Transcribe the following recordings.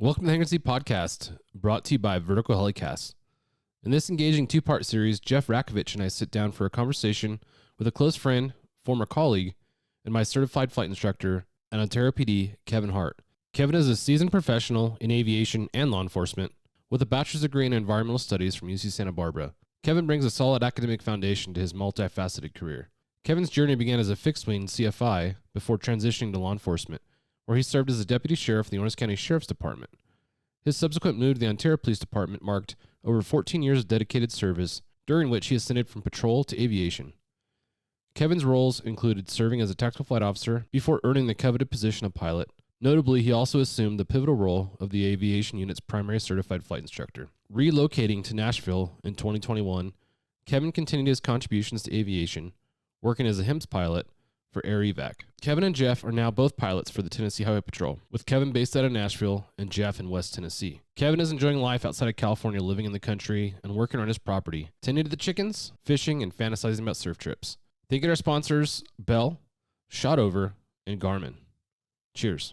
Welcome to the Hangar podcast, brought to you by Vertical Helicasts. In this engaging two-part series, Jeff Ratkovich and I sit down for a conversation with a close friend, former colleague, and my certified flight instructor at Ontario PD, Kevin Hart. Kevin is a seasoned professional in aviation and law enforcement with a bachelor's degree in environmental studies from UC Santa Barbara. Kevin brings a solid academic foundation to his multifaceted career. Kevin's journey began as a fixed-wing CFI before transitioning to law enforcement, where he served as a deputy sheriff in the Orange County Sheriff's Department. His subsequent move to the Ontario Police Department marked over 14 years of dedicated service, during which he ascended from patrol to aviation. Kevin's roles included serving as a tactical flight officer before earning the coveted position of pilot. Notably, he also assumed the pivotal role of the aviation unit's primary certified flight instructor. Relocating to Nashville in 2021, Kevin continued his contributions to aviation, working as a HIMSS pilot for Air Evac. Kevin and Jeff are now both pilots for the Tennessee Highway Patrol, with Kevin based out of Nashville and Jeff in West Tennessee. Kevin is enjoying life outside of California, living in the country and working on his property, tending to the chickens, fishing, and fantasizing about surf trips. Thank you to our sponsors, Bell, Shotover, and Garmin. Cheers.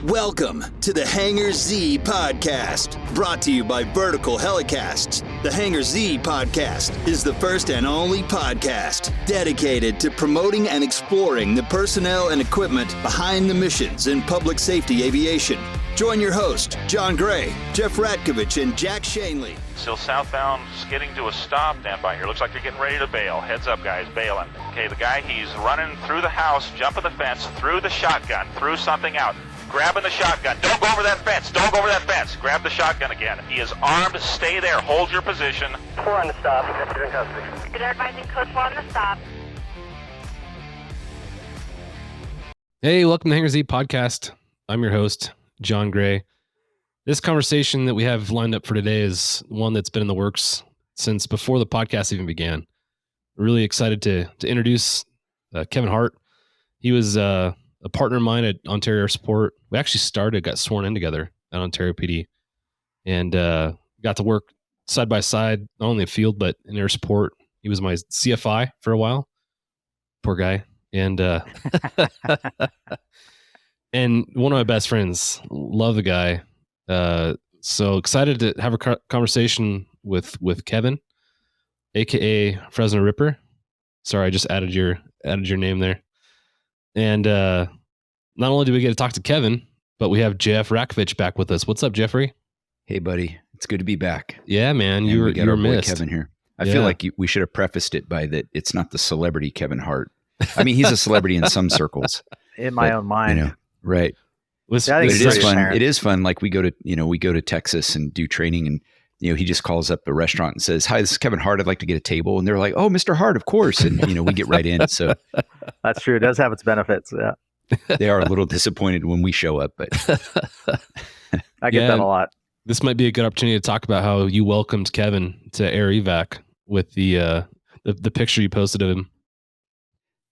Welcome to the Hangar Z podcast, brought to you by Vertical Helicasts. The Hangar Z podcast is the first and only podcast dedicated to promoting and exploring the personnel and equipment behind the missions in public safety aviation. Join your host, Jon Gray, Jeff Ratkovich, and Jack Shanley. Still southbound, skidding to a stop. Stand by here. Looks like they're getting ready to bail. Heads up, guys, bailing. Okay, the guy, he's running through the house, jumping the fence, threw the shotgun, threw something out. Grabbing the shotgun. Don't go over that fence. Don't go over that fence. Grab the shotgun again. He is armed. Stay there. Hold your position. 4 on the stop. You're in custody. Good advising code 4 on the stop. Hey, welcome to the Hangar Z podcast. I'm your host, Jon Gray. This conversation that we have lined up for today is one that's been in the works since before the podcast even began. Really excited to introduce Kevin Hart. He was a partner of mine at Ontario Air Support. We actually got sworn in together at Ontario PD, and got to work side by side, not only in the field, but in air support. He was my CFI for a while. Poor guy. And and one of my best friends. Love the guy. So excited to have a conversation with Kevin, aka Fresno Ripper. Sorry, I just added your name there. And not only do we get to talk to Kevin, but we have Jeff Ratkovich back with us. What's up, Jeffrey? Hey, buddy. It's good to be back. Yeah, man. You were missed. Kevin here. I feel like we should have prefaced it by that it's not the celebrity Kevin Hart. I mean, he's a celebrity in some circles. In my own mind. You know, right. But it is fun. It is fun. Like we go to Texas and do training, and he just calls up a restaurant and says, "Hi, this is Kevin Hart. I'd like to get a table." And they're like, "Oh, Mr. Hart, of course." And we get right in. So that's true. It does have its benefits. Yeah. They are a little disappointed when we show up, but I get that a lot. This might be a good opportunity to talk about how you welcomed Kevin to Air Evac with the picture you posted of him.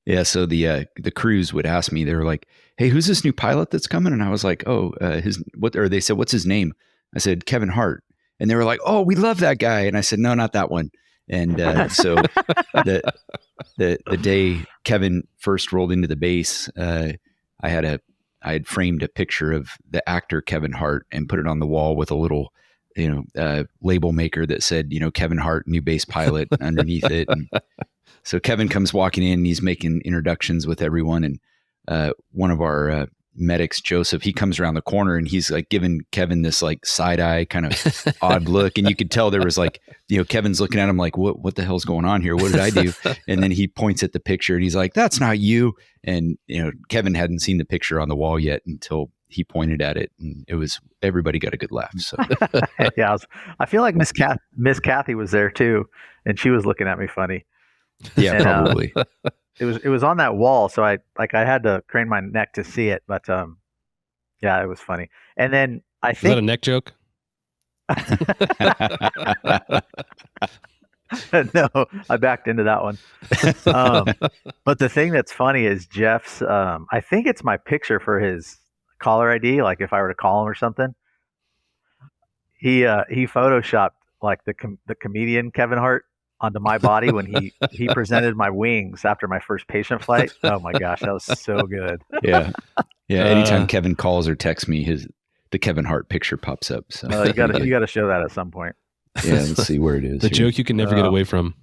Yeah, so the crews would ask me, they were like, "Hey, who's this new pilot that's coming?" And I was like, "Oh, they said, "What's his name?" I said, "Kevin Hart." And they were like, "Oh, we love that guy." And I said, "No, not that one." And so the day Kevin first rolled into the base, I had framed a picture of the actor Kevin Hart and put it on the wall with a little label maker that said, Kevin Hart, new base pilot underneath it. And so Kevin comes walking in and he's making introductions with everyone. And one of our medics, Joseph, he comes around the corner and he's like giving Kevin this like side eye kind of odd look. And you could tell there was like, Kevin's looking at him like, what the hell's going on here? What did I do? And then he points at the picture and he's like, "That's not you." And, Kevin hadn't seen the picture on the wall yet until he pointed at it, and everybody got a good laugh. So yeah, I feel like Miss Kathy was there too, and she was looking at me funny. Yeah, and, probably. It was on that wall, so I had to crane my neck to see it, but yeah, it was funny. And then I think, is that a neck joke? No, I backed into that one. But the thing that's funny is Jeff's. I think it's my picture for his caller ID. Like if I were to call him or something, he photoshopped like the comedian Kevin Hart onto my body when he presented my wings after my first patient flight. Oh my gosh, that was so good. Yeah. Anytime Kevin calls or texts me, the Kevin Hart picture pops up. So You gotta show that at some point. yeah, let's see where it is. The here. joke you can never get away from.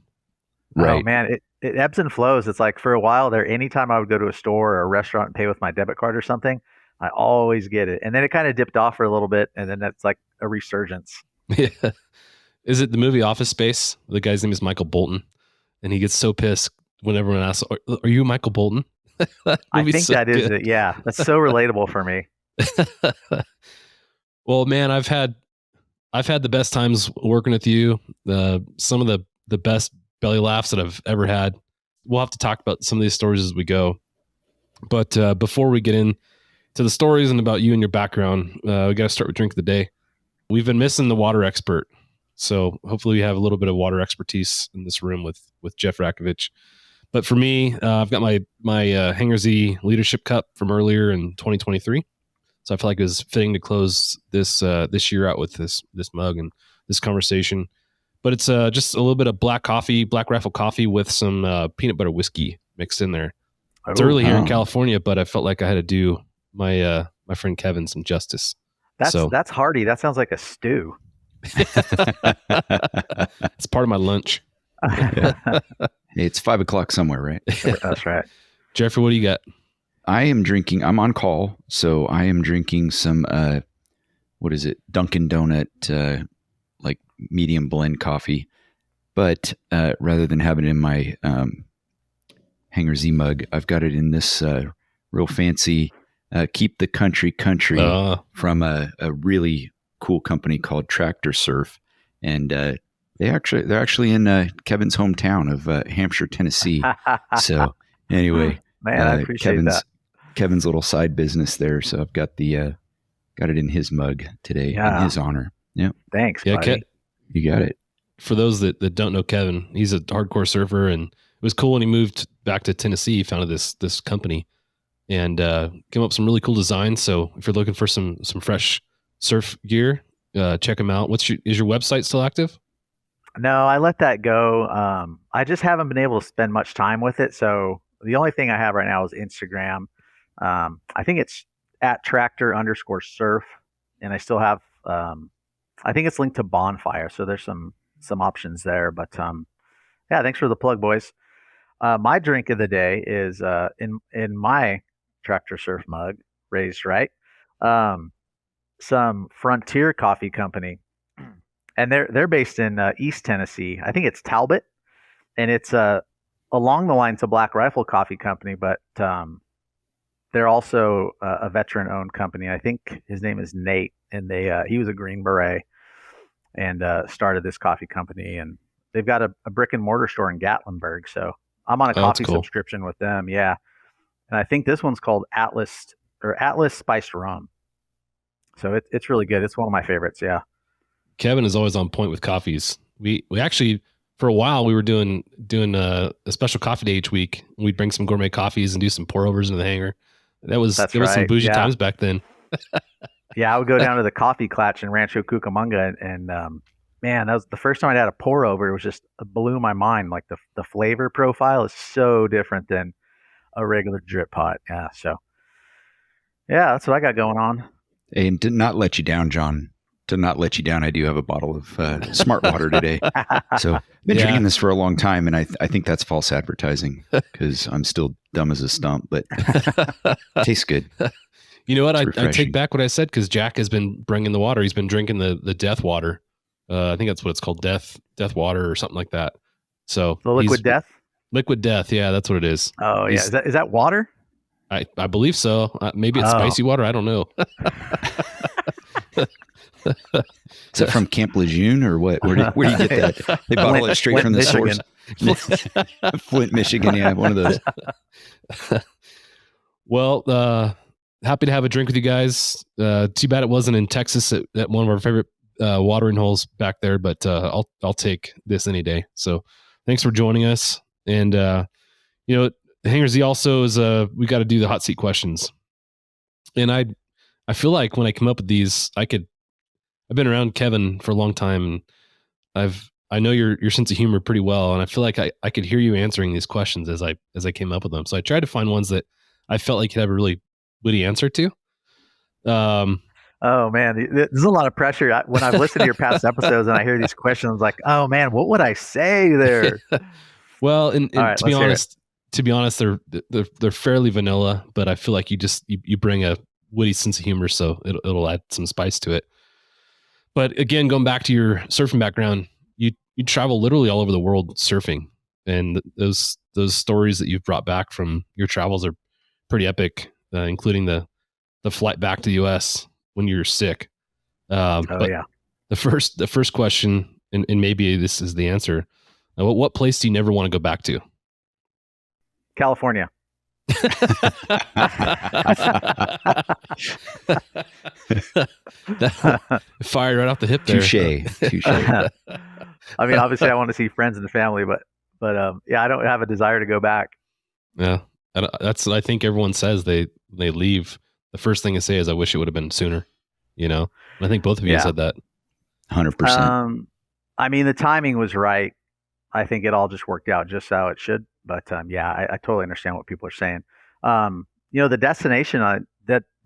Right. Oh man, it ebbs and flows. It's like for a while there, anytime I would go to a store or a restaurant and pay with my debit card or something, I always get it. And then it kind of dipped off for a little bit, and then that's like a resurgence. Yeah. Is it the movie Office Space? The guy's name is Michael Bolton, and he gets so pissed when everyone asks, "Are you Michael Bolton?" I think so that is it. Yeah, that's so relatable for me. Well, man, I've had the best times working with you. Some of the best belly laughs that I've ever had. We'll have to talk about some of these stories as we go. But before we get into the stories and about you and your background, we got to start with drink of the day. We've been missing the water expert, so hopefully we have a little bit of water expertise in this room with Jeff Ratkovich. But for me, I've got my Hangar Z leadership cup from earlier in 2023. So I feel like it was fitting to close this year out with this mug and this conversation. But it's just a little bit of black rifle coffee with some peanut butter whiskey mixed in there. It's early here in California, but I felt like I had to do my friend Kevin some justice. That's hearty. That sounds like a stew. It's part of my lunch. It's 5 o'clock somewhere, right? That's right. Jeffrey, what do you got? I'm on call, so I am drinking some, what is it? Dunkin' Donut, like medium blend coffee. But rather than having it in my Hangar Z mug, I've got it in this real fancy Keep the Country from a really cool company called Tractor Surf. And they're actually in Kevin's hometown of Hampshire, Tennessee. So anyway, man, I appreciate that. Kevin's little side business there. So I've got got it in his mug today in his honor. Yeah. Thanks, buddy. You got it. For those that don't know Kevin, he's a hardcore surfer, and it was cool when he moved back to Tennessee. He founded this company and came up with some really cool designs. So if you're looking for some fresh surf gear, check him out. Is your website still active? No, I let that go. I just haven't been able to spend much time with it. So the only thing I have right now is Instagram. I think it's at @tractor_surf, and I still have. I think it's linked to Bonfire, so there's some options there. But yeah, thanks for the plug, boys. My drink of the day is in my Tractor Surf mug, raised right. Some Frontier Coffee Company, and they're based in East Tennessee. I think it's Talbot, and it's along the lines of Black Rifle Coffee Company, but they're also a veteran-owned company. I think his name is Nate, and he was a Green Beret and started this coffee company. And they've got a brick and mortar store in Gatlinburg. So I'm on a coffee subscription with them. Yeah, and I think this one's called Atlas Spiced Rum. So it's really good. It's one of my favorites. Yeah. Kevin is always on point with coffees. We actually, for a while, we were doing a special coffee day each week. We'd bring some gourmet coffees and do some pour overs into the hangar. Was some bougie times back then. Yeah, I would go down to the Coffee Clutch in Rancho Cucamonga, and man, that was the first time I had a pour over. It was just, it blew my mind. Like the flavor profile is so different than a regular drip pot. Yeah, so yeah, that's what I got going on. And to not let you down, John. To not let you down, I do have a bottle of Smart Water today. So I've been drinking this for a long time, and I think that's false advertising because I'm still dumb as a stump, but tastes good. You know what? I take back what I said because Jack has been bringing the water. He's been drinking the Death Water. I think that's what it's called, Death Water or something like that. So the Liquid Death? Liquid Death, yeah, that's what it is. Oh, yeah. Is that water? I believe so. Maybe it's spicy water. I don't know. Is that from Camp Lejeune or what? Where do you get that? They bottle it straight from the source. Flint, Michigan. Yeah, one of those. Well, happy to have a drink with you guys. Too bad it wasn't in Texas at one of our favorite watering holes back there, but I'll take this any day. So thanks for joining us. And Hangar Z also is we got to do the hot seat questions. And I feel like when I come up with these, I've been around Kevin for a long time, and I know your sense of humor pretty well, and I feel like I could hear you answering these questions as I came up with them. So I tried to find ones that I felt like you'd have a really witty answer to. Oh man, there's a lot of pressure. When I've listened to your past episodes and I hear these questions, like, oh man, what would I say there? Well, and All right, to be let's hear honest, they're fairly vanilla, but I feel like you bring a witty sense of humor, so it'll add some spice to it. But again, going back to your surfing background, you travel literally all over the world surfing, and those stories that you've brought back from your travels are pretty epic, including the flight back to the U.S. when you're sick. Oh But yeah. the first question, and maybe this is the answer. What place do you never want to go back to? California. Fired right off the hip there. Touche. I mean, obviously, I want to see friends and family, but yeah, I don't have a desire to go back. Yeah, that's what I think everyone says. They leave. The first thing they say is, "I wish it would have been sooner." And I think both of you said that. 100%. I mean, the timing was right. I think it all just worked out just how it should. But yeah, I totally understand what people are saying. The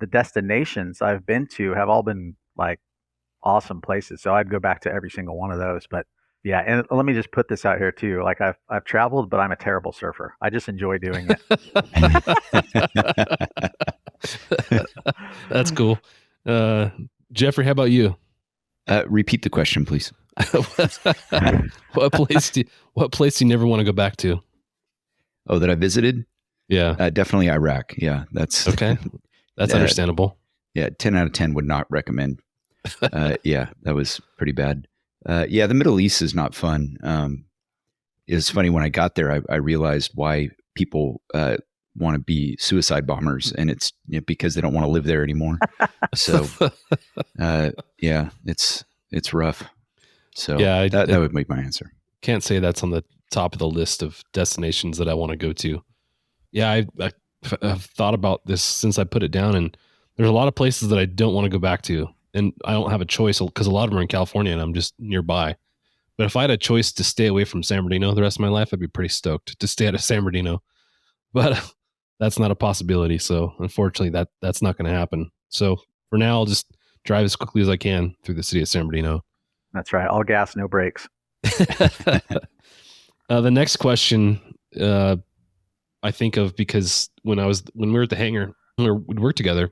the destinations I've been to have all been like awesome places. So I'd go back to every single one of those. But yeah, and let me just put this out here too. Like I've traveled, but I'm a terrible surfer. I just enjoy doing it. That's cool. Jeffrey, how about you? Repeat the question, please. What place do you never want to go back to? Oh, that I visited? Yeah. Definitely Iraq. Yeah, that's okay. That's understandable. Yeah, 10 out of 10 would not recommend. Yeah, that was pretty bad. Yeah, the Middle East is not fun. It's funny, when I got there, I realized why people want to be suicide bombers, and it's because they don't want to live there anymore. So, yeah, it's rough. So yeah, that would make my answer. Can't say that's on the top of the list of destinations that I want to go to. Yeah, I've thought about this since I put it down, and there's a lot of places that I don't want to go back to, and I don't have a choice because a lot of them are in California, and I'm just nearby. But if I had a choice to stay away from San Bernardino the rest of my life, I'd be pretty stoked to stay out of San Bernardino. But that's not a possibility. So unfortunately, that's not going to happen. So for now, I'll just drive as quickly as I can through the city of San Bernardino. That's right. All gas, no brakes. The next question I think of because when we were at the hangar, we'd work together. At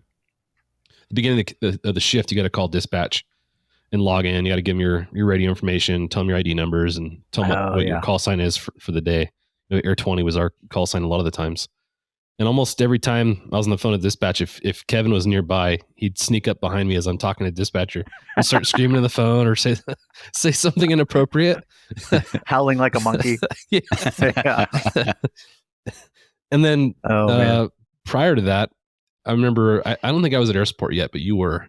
the beginning of the shift, you got to call dispatch and log in. You got to give them your radio information, tell them your ID numbers, and tell them what your call sign is for the day. Air 20 was our call sign a lot of the times. And almost every time I was on the phone with dispatch, if Kevin was nearby, he'd sneak up behind me as I'm talking to dispatcher and start screaming on the phone or say something inappropriate. Howling like a monkey. Yeah. And then prior to that, I remember, I don't think I was at air support yet, but you were.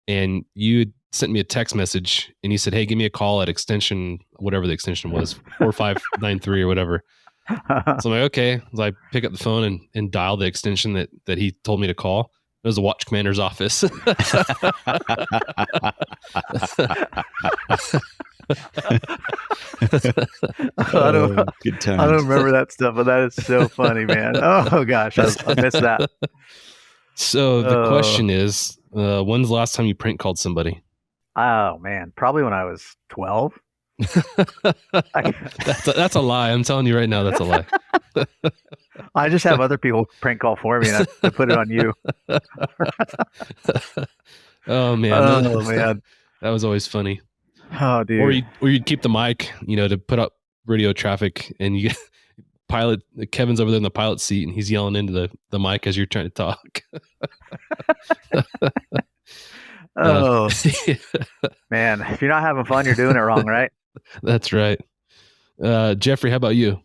And you sent me a text message and you said, hey, give me a call at extension, whatever the extension was, 4593 or whatever. So I'm like, okay. So I pick up the phone and dial the extension that he told me to call. It was the watch commander's office. Good times. I don't remember that stuff, but that is so funny, man. Oh gosh, I missed that. So the question is, when's the last time you prank called somebody? Oh man, probably when I was 12. That's a lie. I'm telling you right now, that's a lie. I just have other people prank call for me, and I put it on you. Oh man, that was always funny. Oh dude, or you'd keep the mic, to put up radio traffic, and you pilot Kevin's over there in the pilot seat, and he's yelling into the mic as you're trying to talk. Oh man, if you're not having fun, you're doing it wrong, right? That's right. Jeffrey, how about you?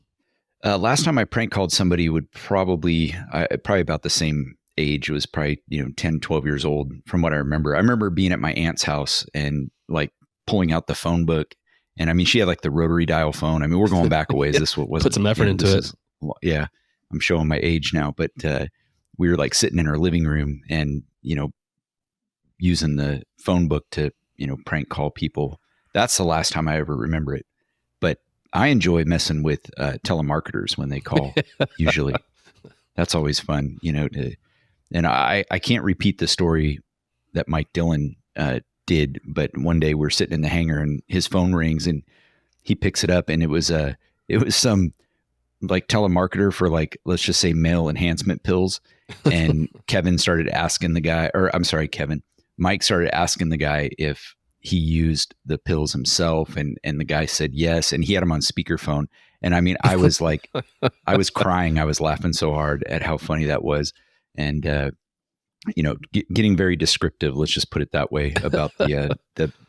Last time I prank called somebody would probably about the same age. It was probably 10, 12 years old from what I remember. I remember being at my aunt's house and like pulling out the phone book, and I mean she had like the rotary dial phone. I mean we're going back a ways. This was put some effort into it. Yeah, I'm showing my age now, but we were like sitting in our living room and using the phone book to prank call people. That's the last time I ever remember it. But I enjoy messing with telemarketers when they call. Usually, that's always fun. And I can't repeat the story Mike Dillon did. But one day we're sitting in the hangar and his phone rings and he picks it up, and it was some like telemarketer for like, let's just say male enhancement pills. And Mike started asking the guy if he used the pills himself. And the guy said yes. And he had him on speakerphone. And I mean, I was like, I was crying. I was laughing so hard at how funny that was. And, getting very descriptive, let's just put it that way, about the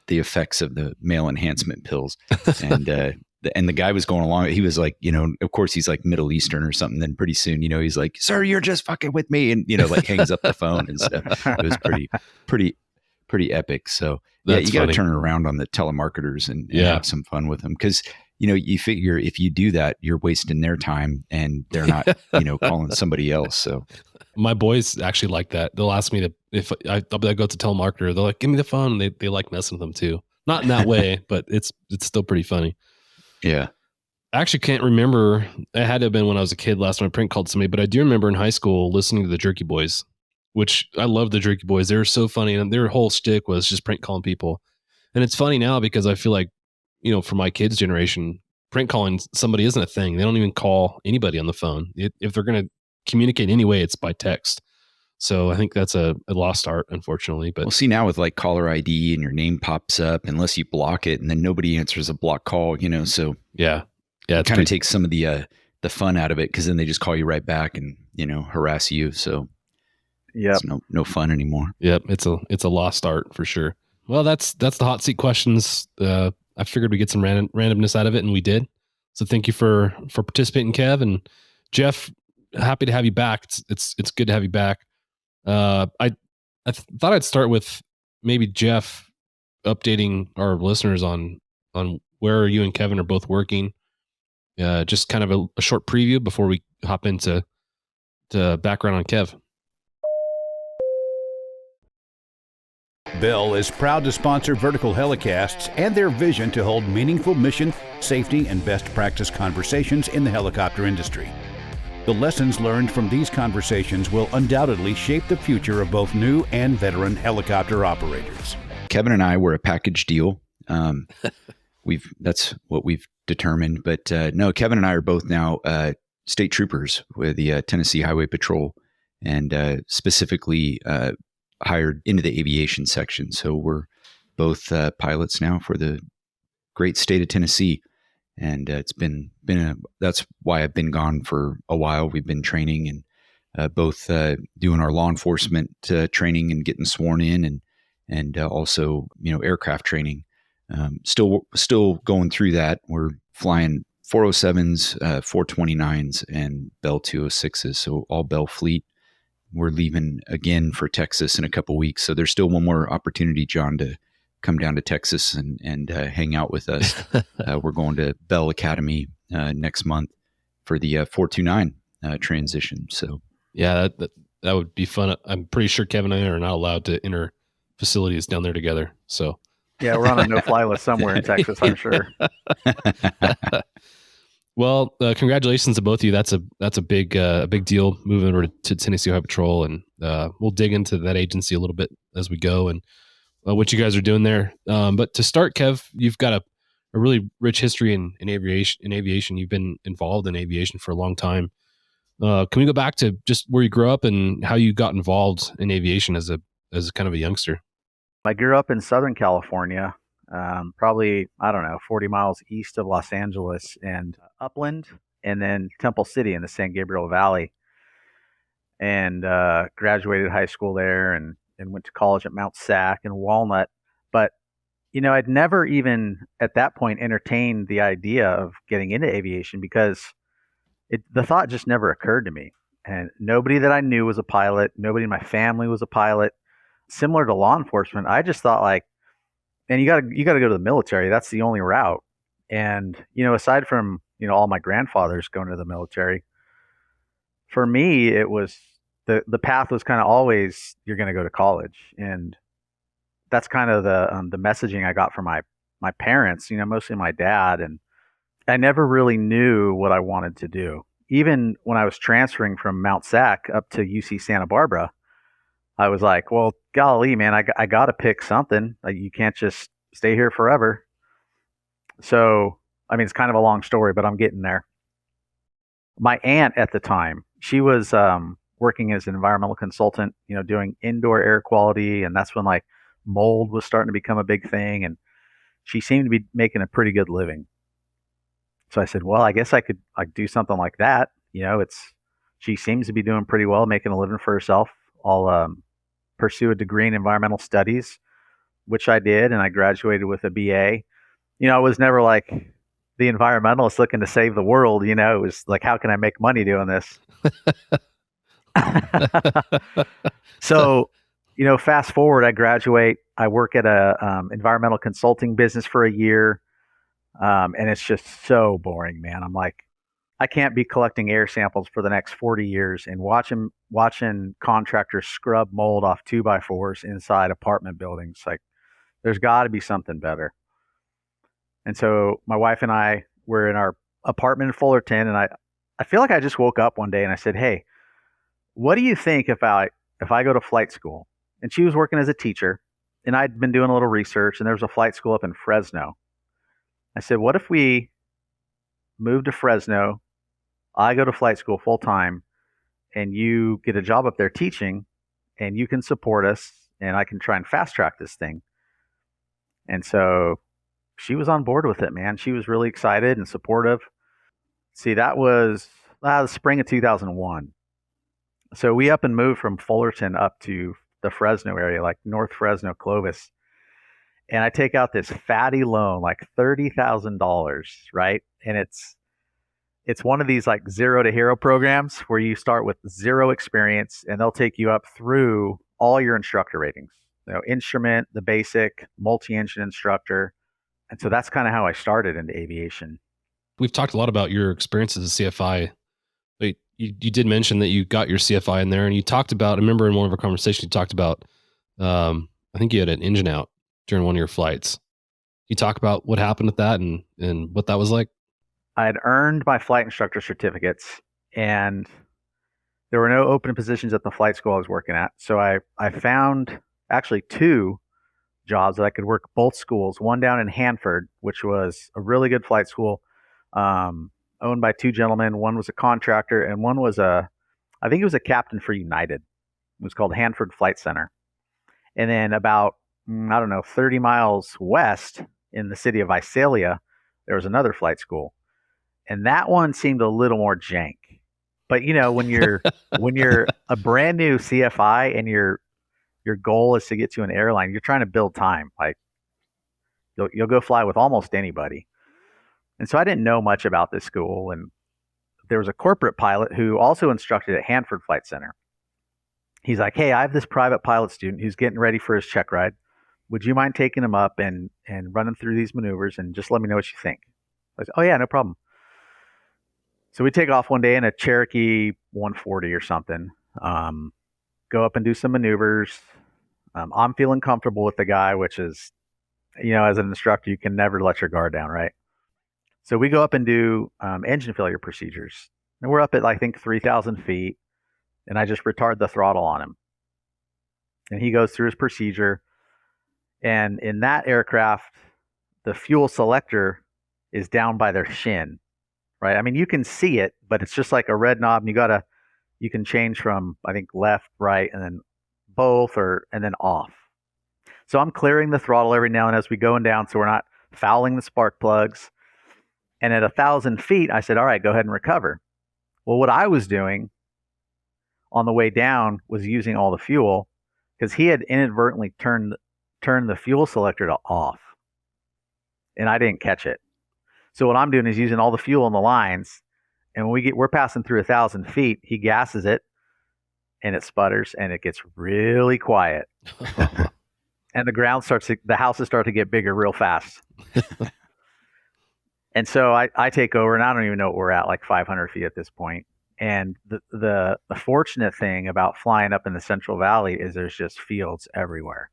effects of the male enhancement pills. And the guy was going along. He was like, of course he's like Middle Eastern or something. Then pretty soon, he's like, "Sir, you're just fucking with me," and like hangs up the phone and stuff. It was pretty epic. So you got to turn it around on the telemarketers and have some fun with them, because you figure if you do that, you're wasting their time and they're not calling somebody else. So my boys actually like that. They'll ask me if I go to telemarketer. They're like, "Give me the phone." They like messing with them too. Not in that way, but it's still pretty funny. Yeah. I actually can't remember. It had to have been when I was a kid last time I prank called somebody, but I do remember in high school listening to the Jerky Boys, which I love the Jerky Boys. They were so funny, and their whole shtick was just prank calling people. And it's funny now because I feel like, for my kids' generation, prank calling somebody isn't a thing. They don't even call anybody on the phone. If they're going to communicate anyway, it's by text. So I think that's a lost art, unfortunately. But we'll see now with like caller ID and your name pops up unless you block it, and then nobody answers a block call, so yeah, it kind of takes some of the fun out of it, because then they just call you right back and harass you. So it's no fun anymore. Yep, it's a lost art for sure. Well, that's the hot seat questions. I figured we'd get some randomness out of it, and we did. So thank you for participating, Kev. And Jeff, happy to have you back. It's good to have you back. I thought I'd start with maybe Jeff updating our listeners on where you and Kevin are both working. Just kind of a short preview before we hop into background on Kev. Bell is proud to sponsor Vertical Helicasts and their vision to hold meaningful mission, safety, and best practice conversations in the helicopter industry. The lessons learned from these conversations will undoubtedly shape the future of both new and veteran helicopter operators. Kevin and I were a package deal. That's what we've determined. But no, Kevin and I are both now state troopers with the Tennessee Highway Patrol, and specifically hired into the aviation section. So we're both pilots now for the great state of Tennessee. And it's been that's why I've been gone for a while. We've been training and both doing our law enforcement training and getting sworn in, and also aircraft training. Still going through that. We're flying 407s, 429s, and Bell 206s. So all Bell fleet. We're leaving again for Texas in a couple weeks. So there's still one more opportunity, John, to come down to Texas and hang out with us. We're going to Bell Academy next month for the 429 transition. So yeah, that would be fun. I'm pretty sure Kevin and I are not allowed to enter facilities down there together. So yeah, we're on a no-fly list somewhere in Texas, I'm sure. Well, congratulations to both of you. That's a big deal moving over to Tennessee Highway Patrol, and we'll dig into that agency a little bit as we go and what you guys are doing there. But to start, Kev, you've got a really rich history in aviation. You've been involved in aviation for a long time. Can we go back to just where you grew up and how you got involved in aviation as a kind of a youngster? I grew up in Southern California, probably, 40 miles east of Los Angeles, and Upland, and then Temple City in the San Gabriel Valley, and graduated high school there and went to college at Mount Sac and Walnut. But, I'd never even at that point entertained the idea of getting into aviation because the thought just never occurred to me. And nobody that I knew was a pilot. Nobody in my family was a pilot. Similar to law enforcement, I just thought and you got to go to the military. That's the only route. And, aside from, all my grandfathers going to the military, for me, it was the path was kind of always, you're going to go to college. And that's kind of the messaging I got from my parents, mostly my dad. And I never really knew what I wanted to do. Even when I was transferring from Mount Sac up to UC Santa Barbara, I was like, well, golly, man, I got to pick something. Like, you can't just stay here forever. So, I mean, it's kind of a long story, but I'm getting there. My aunt at the time, she was working as an environmental consultant, doing indoor air quality. And that's when like mold was starting to become a big thing. And she seemed to be making a pretty good living. So I said, well, I guess I could like do something like that. She seems to be doing pretty well, making a living for herself. I'll pursue a degree in environmental studies, which I did, and I graduated with a BA. I was never like the environmentalist looking to save the world. It was like, how can I make money doing this? So, fast forward, I graduate. I work at a environmental consulting business for a year, and it's just so boring, man. I'm like, I can't be collecting air samples for the next 40 years and watching contractors scrub mold off 2x4s inside apartment buildings. Like, there's got to be something better. And so my wife and I were in our apartment in Fullerton, and I feel like I just woke up one day and I said, hey, what do you think if I go to flight school? And she was working as a teacher, and I'd been doing a little research, and there was a flight school up in Fresno. I said, what if we move to Fresno? I go to flight school full time, and you get a job up there teaching, and you can support us, and I can try and fast track this thing. And so she was on board with it, man. She was really excited and supportive. See, that was the spring of 2001. So we up and moved from Fullerton up to the Fresno area, like North Fresno, Clovis. And I take out this fatty loan, like $30,000, right? And it's one of these like 0 to hero programs where you start with zero experience, and they'll take you up through all your instructor ratings. Instrument, the basic, multi-engine instructor. And so that's kind of how I started into aviation. We've talked a lot about your experience as a CFI. But you did mention that you got your CFI in there, and you talked about, I remember in one of our conversations, you talked about, I think you had an engine out during one of your flights. You talk about what happened with that and what that was like? I had earned my flight instructor certificates, and there were no open positions at the flight school I was working at. So I found actually 2 jobs that I could work both schools, one down in Hanford, which was a really good flight school, owned by 2 gentlemen. One was a contractor, and one was I think he was a captain for United. It was called Hanford Flight Center. And then about, 30 miles west in the city of Visalia, there was another flight school. And that one seemed a little more jank. But when you're a brand new CFI and your goal is to get to an airline, you're trying to build time. Like, you'll go fly with almost anybody. And so I didn't know much about this school. And there was a corporate pilot who also instructed at Hanford Flight Center. He's like, hey, I have this private pilot student who's getting ready for his check ride. Would you mind taking him up and running through these maneuvers and just let me know what you think? I said, oh, yeah, no problem. So we take off one day in a Cherokee 140 or something, go up and do some maneuvers. I'm feeling comfortable with the guy, which is, as an instructor, you can never let your guard down, right? So we go up and do engine failure procedures. And we're up at, I think, 3,000 feet, and I just retard the throttle on him. And he goes through his procedure. And in that aircraft, the fuel selector is down by their shin, right? I mean, you can see it, but it's just like a red knob, and you can change from, I think, left, right, and then both, and then off. So I'm clearing the throttle every now and as we going down, so we're not fouling the spark plugs. And at 1,000 feet, I said, all right, go ahead and recover. Well, what I was doing on the way down was using all the fuel, because he had inadvertently turned the fuel selector to off, and I didn't catch it. So what I'm doing is using all the fuel in the lines, and when we're passing through 1,000 feet, he gasses it, and it sputters, and it gets really quiet. And the houses start to get bigger real fast. And so I take over, and I don't even know what we're at, like 500 feet at this point. And the fortunate thing about flying up in the Central Valley is there's just fields everywhere.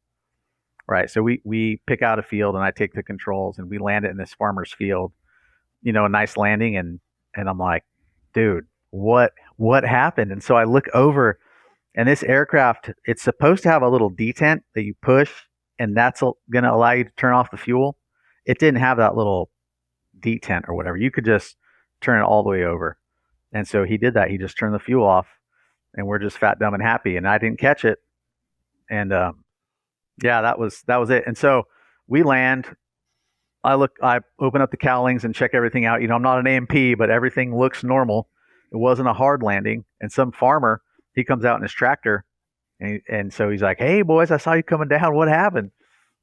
Right. So we pick out a field, and I take the controls, and we land it in this farmer's field, a nice landing. And I'm like, dude, what happened? And so I look over, And this aircraft, it's supposed to have a little detent that you push, and that's going to allow you to turn off the fuel. It didn't have that little detent or whatever. You could just turn it all the way over. And so he did that. He just turned the fuel off, and we're just fat, dumb, and happy. And I didn't catch it. And yeah, that was it. And so we land. I open up the cowlings and check everything out. I'm not an A&P, but everything looks normal. It wasn't a hard landing. And some farmer, he comes out in his tractor, and so he's like, "Hey boys, I saw you coming down. What happened?"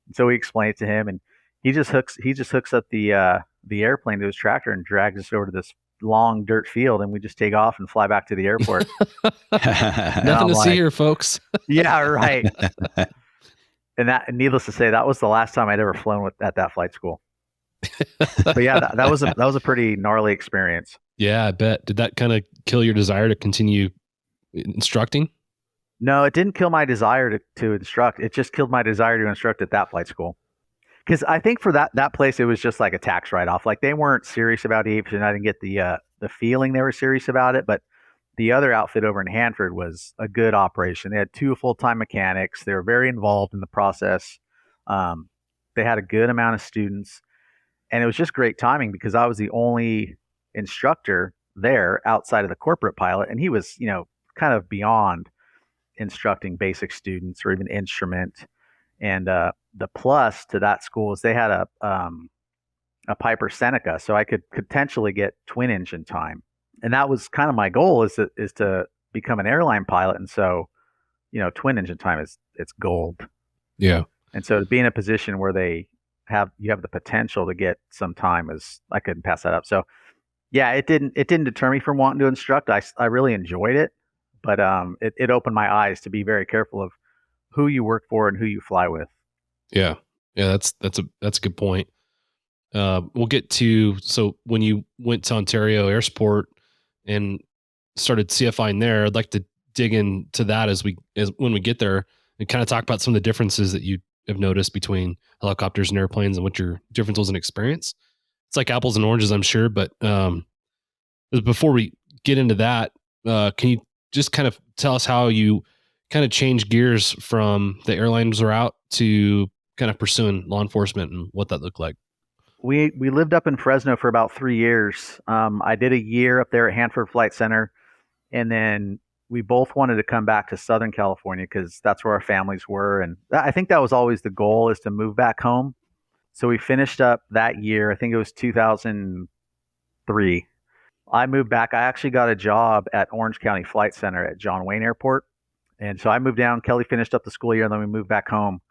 And so we explain it to him, and he just hooks up the airplane to his tractor and drags us over to this long dirt field, and we just take off and fly back to the airport. Nothing to see here, folks. Yeah, right. And needless to say, that was the last time I'd ever flown at that flight school. But yeah, that was a pretty gnarly experience. Yeah, I bet. Did that kind of kill your desire to continue instructing? No, it didn't kill my desire to instruct. It just killed my desire to instruct at that flight school. Because I think for that place, it was just like a tax write-off. Like, they weren't serious about aviation. I didn't get the feeling they were serious about it. But the other outfit over in Hanford was a good operation. They had 2 full-time mechanics. They were very involved in the process. They had a good amount of students. And it was just great timing because I was the only instructor there outside of the corporate pilot. And he was, kind of beyond instructing basic students or even instrument. And the plus to that school is they had a Piper Seneca, so I could potentially get twin engine time. And that was kind of my goal is to become an airline pilot. And so, twin engine time it's gold. Yeah. And so to be in a position where you have the potential to get some time, I couldn't pass that up. So yeah, it didn't deter me from wanting to instruct. I really enjoyed it, but it opened my eyes to be very careful of who you work for and who you fly with. Yeah. That's a good point. We'll get to, so when you went to Ontario Air Support and started CFIing there, I'd like to dig into that when we get there and kind of talk about some of the differences that you have noticed between helicopters and airplanes and what your difference was in experience. It's like apples and oranges, I'm sure. But before we get into that, can you just kind of tell us how you kind of changed gears from the airlines route to kind of pursuing law enforcement and what that looked like? We lived up in Fresno for about 3 years. I did a year up there at Hanford Flight Center, and then we both wanted to come back to Southern California because that's where our families were. And I think that was always the goal, is to move back home. So we finished up that year. I think it was 2003. I moved back. I actually got a job at Orange County Flight Center at John Wayne Airport. And so I moved down. Kelly finished up the school year, and then we moved back home.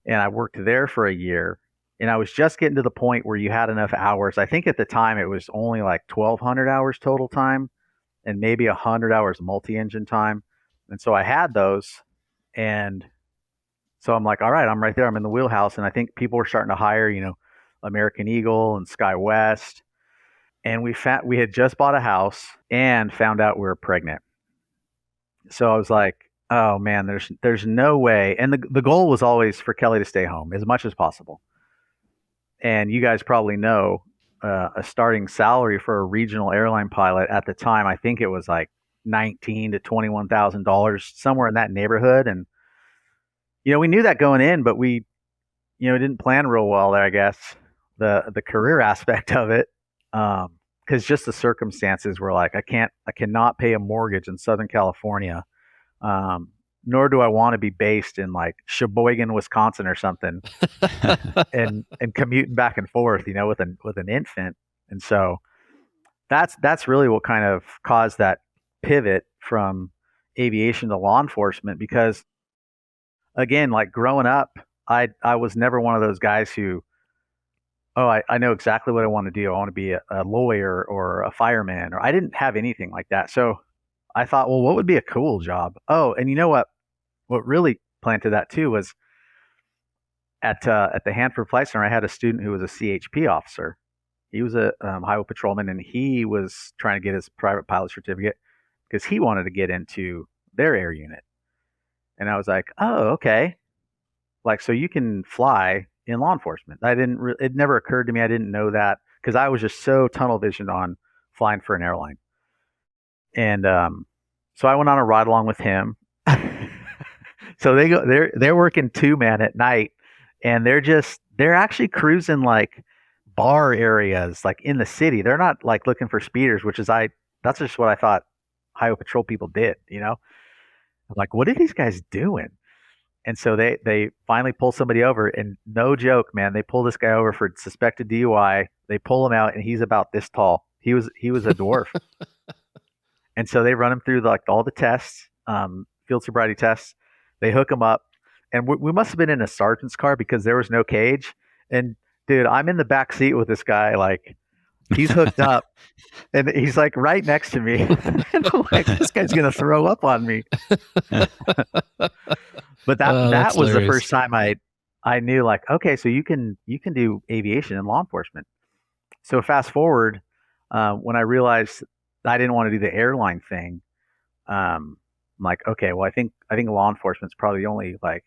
And I worked there for a year. And I was just getting to the point where you had enough hours. I think at the time it was only like 1,200 hours total time and maybe 100 hours multi-engine time. And so I had those. And so I'm like, all right, I'm right there. I'm in the wheelhouse. And I think people were starting to hire, American Eagle and SkyWest. And we had just bought a house and found out we were pregnant. So I was like, oh man, there's no way. And the goal was always for Kelly to stay home as much as possible. And you guys probably know a starting salary for a regional airline pilot at the time, I think it was like $19,000 to $21,000, somewhere in that neighborhood. And we knew that going in, but we didn't plan real well there, I guess, the career aspect of it, because just the circumstances were like, I cannot pay a mortgage in Southern California, nor do I want to be based in like Sheboygan, Wisconsin or something and commuting back and forth, with an infant. And so that's really what kind of caused that pivot from aviation to law enforcement, because again, like growing up, I was never one of those guys who, I know exactly what I want to do. I want to be a lawyer or a fireman, or I didn't have anything like that. So I thought, well, what would be a cool job? Oh, and you know what really planted that too was at the Hanford Flight Center, I had a student who was a CHP officer. He was a highway patrolman, and he was trying to get his private pilot certificate because he wanted to get into their air unit. And I was like, oh, okay. Like, so you can fly in law enforcement. It never occurred to me. I didn't know that because I was just so tunnel visioned on flying for an airline. And so I went on a ride along with him, So they're working 2-man at night, and they're actually cruising like bar areas like in the city. They're not like looking for speeders, that's just what I thought highway patrol people did, I'm like, what are these guys doing? And so they finally pull somebody over, and no joke, man, they pull this guy over for suspected DUI. They pull him out, and he's about this tall. He was a dwarf. And so they run him through all the tests, field sobriety tests. They hook him up, and we must have been in a sergeant's car because there was no cage. And dude, I'm in the back seat with this guy, like he's hooked up, and he's like right next to me. And I'm like, this guy's gonna throw up on me. But that was hilarious. The first time I knew, like, okay, so you can do aviation and law enforcement. So fast forward, when I realized I didn't want to do the airline thing, I'm like, okay, well, I think law enforcement's probably the only like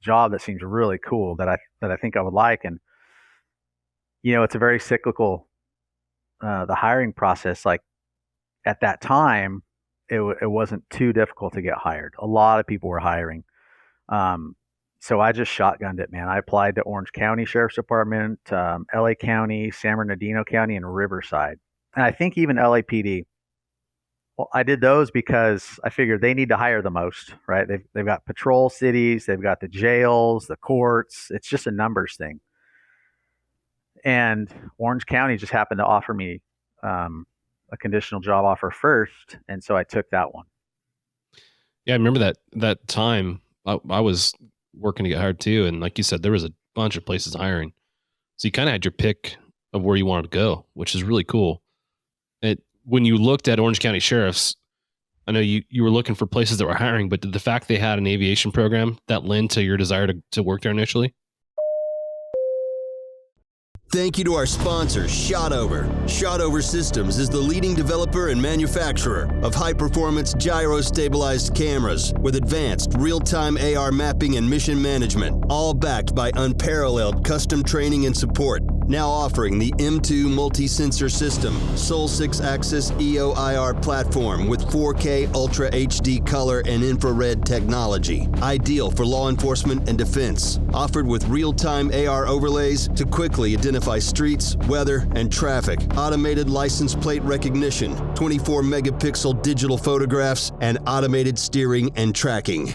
job that seems really cool that I think I would like. And it's a very cyclical, the hiring process. Like at that time, it wasn't too difficult to get hired. A lot of people were hiring. So I just shotgunned it, man. I applied to Orange County Sheriff's Department, LA County, San Bernardino County, and Riverside. And I think even LAPD. Well, I did those because I figured they need to hire the most, right? They've got patrol cities, they've got the jails, the courts. It's just a numbers thing. And Orange County just happened to offer me a conditional job offer first, and so I took that one. Yeah, I remember that time. I was working to get hired too, and like you said, there was a bunch of places hiring, so you kind of had your pick of where you wanted to go, which is really cool. When you looked at Orange County Sheriffs, I know you were looking for places that were hiring, but did the fact they had an aviation program that lend to your desire to work there initially? Thank you to our sponsor, Shotover. Shotover Systems is the leading developer and manufacturer of high-performance gyro-stabilized cameras with advanced real-time AR mapping and mission management, all backed by unparalleled custom training and support. Now offering the M2 multi-sensor system, sole 6-axis EO/IR platform with 4K Ultra HD color and infrared technology. Ideal for law enforcement and defense. Offered with real-time AR overlays to quickly identify streets, weather, and traffic. Automated license plate recognition, 24 megapixel digital photographs, and automated steering and tracking.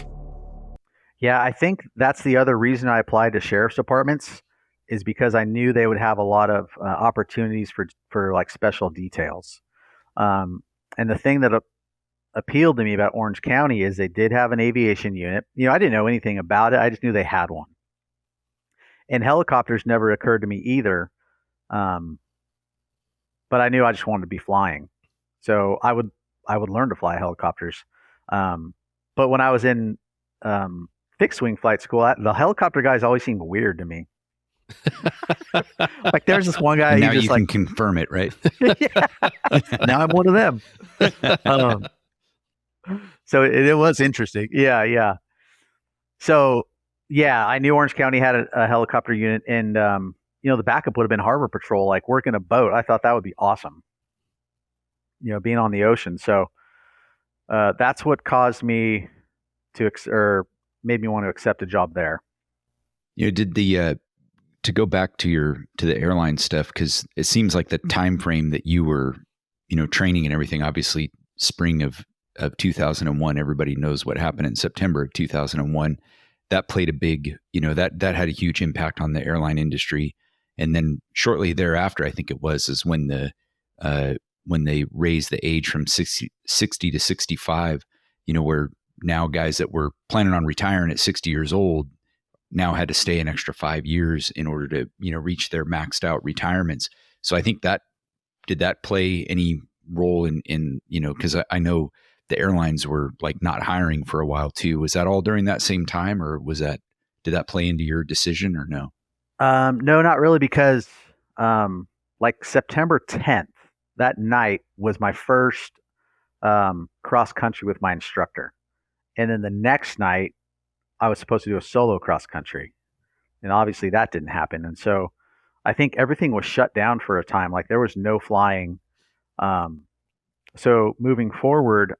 Yeah, I think that's the other reason I applied to sheriff's departments, is because I knew they would have a lot of opportunities for like special details. And the thing that appealed to me about Orange County is they did have an aviation unit. I didn't know anything about it. I just knew they had one. And helicopters never occurred to me either. But I knew I just wanted to be flying. So I would learn to fly helicopters. But when I was in fixed wing flight school, the helicopter guys always seemed weird to me. Like there's this one guy. And now you can confirm it, right? Yeah. Now I'm one of them. So it was interesting. Yeah. So yeah, I knew Orange County had a helicopter unit, and the backup would have been Harbor Patrol, like working a boat. I thought that would be awesome. Being on the ocean. So that's what caused me or made me want to accept a job there. Did the to go back to the airline stuff, because it seems like the time frame that you were, training and everything, obviously spring of 2001, everybody knows what happened in September of 2001. That played a big, that had a huge impact on the airline industry. And then shortly thereafter, I think it was, is when when they raised the age from 60 to 65, where now guys that were planning on retiring at 60 years old now had to stay an extra 5 years in order to, reach their maxed out retirements. So I think did that play any role in because I know the airlines were like not hiring for a while too. Was that all during that same time, or did that play into your decision or no? No, not really, because like September 10th, that night was my first cross country with my instructor. And then the next night, I was supposed to do a solo cross country. And obviously that didn't happen. And so I think everything was shut down for a time. Like there was no flying. So moving forward,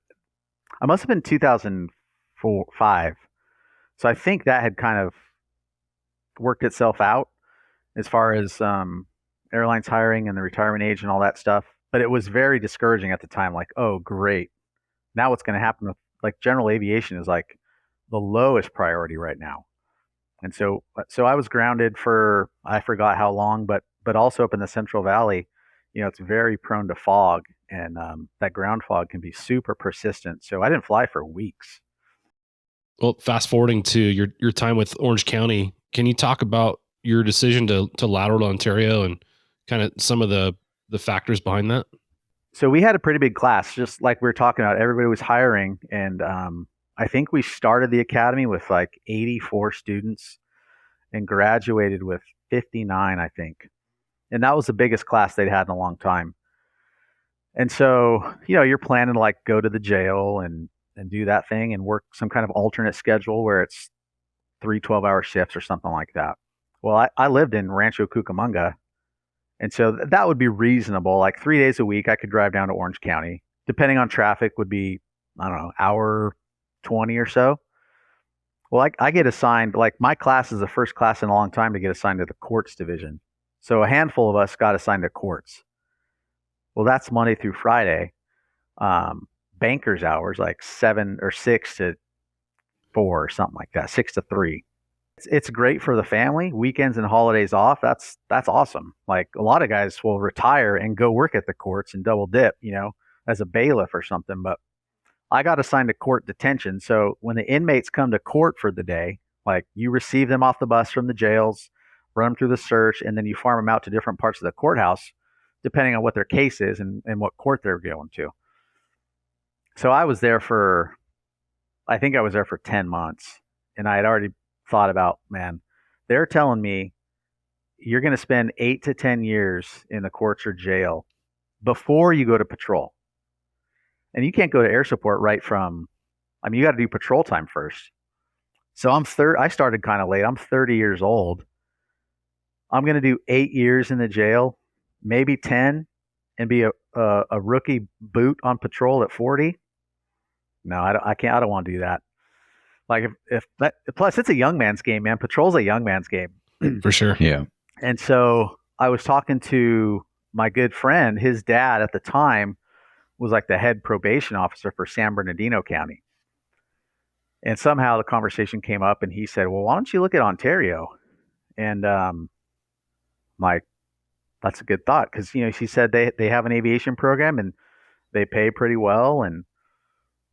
I must have been 2005. So I think that had kind of worked itself out as far as airlines hiring and the retirement age and all that stuff. But it was very discouraging at the time. Like, oh, great. Now what's going to happen with like general aviation is like the lowest priority right now. And so I was grounded for, I forgot how long, but also up in the Central Valley, it's very prone to fog, and that ground fog can be super persistent. So I didn't fly for weeks. Well, fast forwarding to your time with Orange County, can you talk about your decision to lateral to Ontario and kind of some of the factors behind that? So we had a pretty big class, just like we were talking about. Everybody was hiring, and I think we started the academy with like 84 students and graduated with 59, I think. And that was the biggest class they'd had in a long time. And so, you're planning to like go to the jail and do that thing and work some kind of alternate schedule where it's 3 12-hour shifts or something like that. Well, I lived in Rancho Cucamonga, and so that would be reasonable. Like 3 days a week, I could drive down to Orange County. Depending on traffic, would be, I don't know, hour 20 or so. Well, I get assigned, like my class is the first class in a long time to get assigned to the courts division. So a handful of us got assigned to courts. Well, that's Monday through Friday. Banker's hours, like 7 or 6 to 4 or something like that, 6 to 3. It's great for the family. Weekends and holidays off. That's awesome. Like a lot of guys will retire and go work at the courts and double dip, as a bailiff or something. But I got assigned to court detention. So when the inmates come to court for the day, like you receive them off the bus from the jails, run them through the search, and then you farm them out to different parts of the courthouse, depending on what their case is and what court they're going to. So I was there for 10 months, and I had already thought about, man, they're telling me you're going to spend 8 to 10 years in the courts or jail before you go to patrol. And you can't go to air support right from, you got to do patrol time first. So I started kind of late. I'm 30 years old. I'm going to do 8 years in the jail, maybe 10, and be a rookie boot on patrol at 40. No, I can't. I don't want to do that. Like if that, plus it's a young man's game, man. Patrol's a young man's game. For sure. Yeah. And so I was talking to my good friend. His dad at the time was like the head probation officer for San Bernardino County. And somehow the conversation came up, and he said, well, why don't you look at Ontario? And like, that's a good thought, because she said they have an aviation program and they pay pretty well. And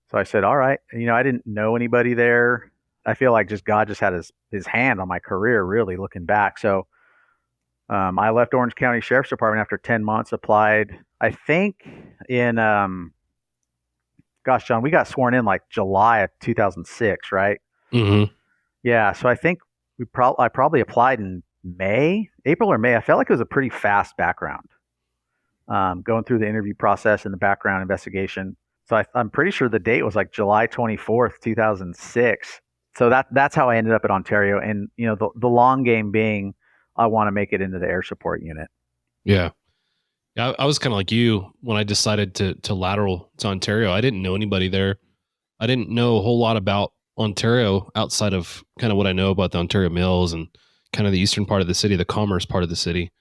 so I said, all right. I didn't know anybody there. I feel like God just had his hand on my career, really, looking back. So I left Orange County Sheriff's Department after 10 months, applied, I think, in, gosh, John, we got sworn in like July of 2006, right? Mm-hmm. Yeah. So I think I probably applied in April or May. I felt like it was a pretty fast background, going through the interview process and the background investigation. So I'm pretty sure the date was like July 24th, 2006. So that's how I ended up at Ontario. And, the long game being, I want to make it into the air support unit. Yeah. Yeah. I was kind of like you when I decided to lateral to Ontario. I didn't know anybody there. I didn't know a whole lot about Ontario outside of kind of what I know about the Ontario Mills and kind of the eastern part of the city, the commerce part of the city.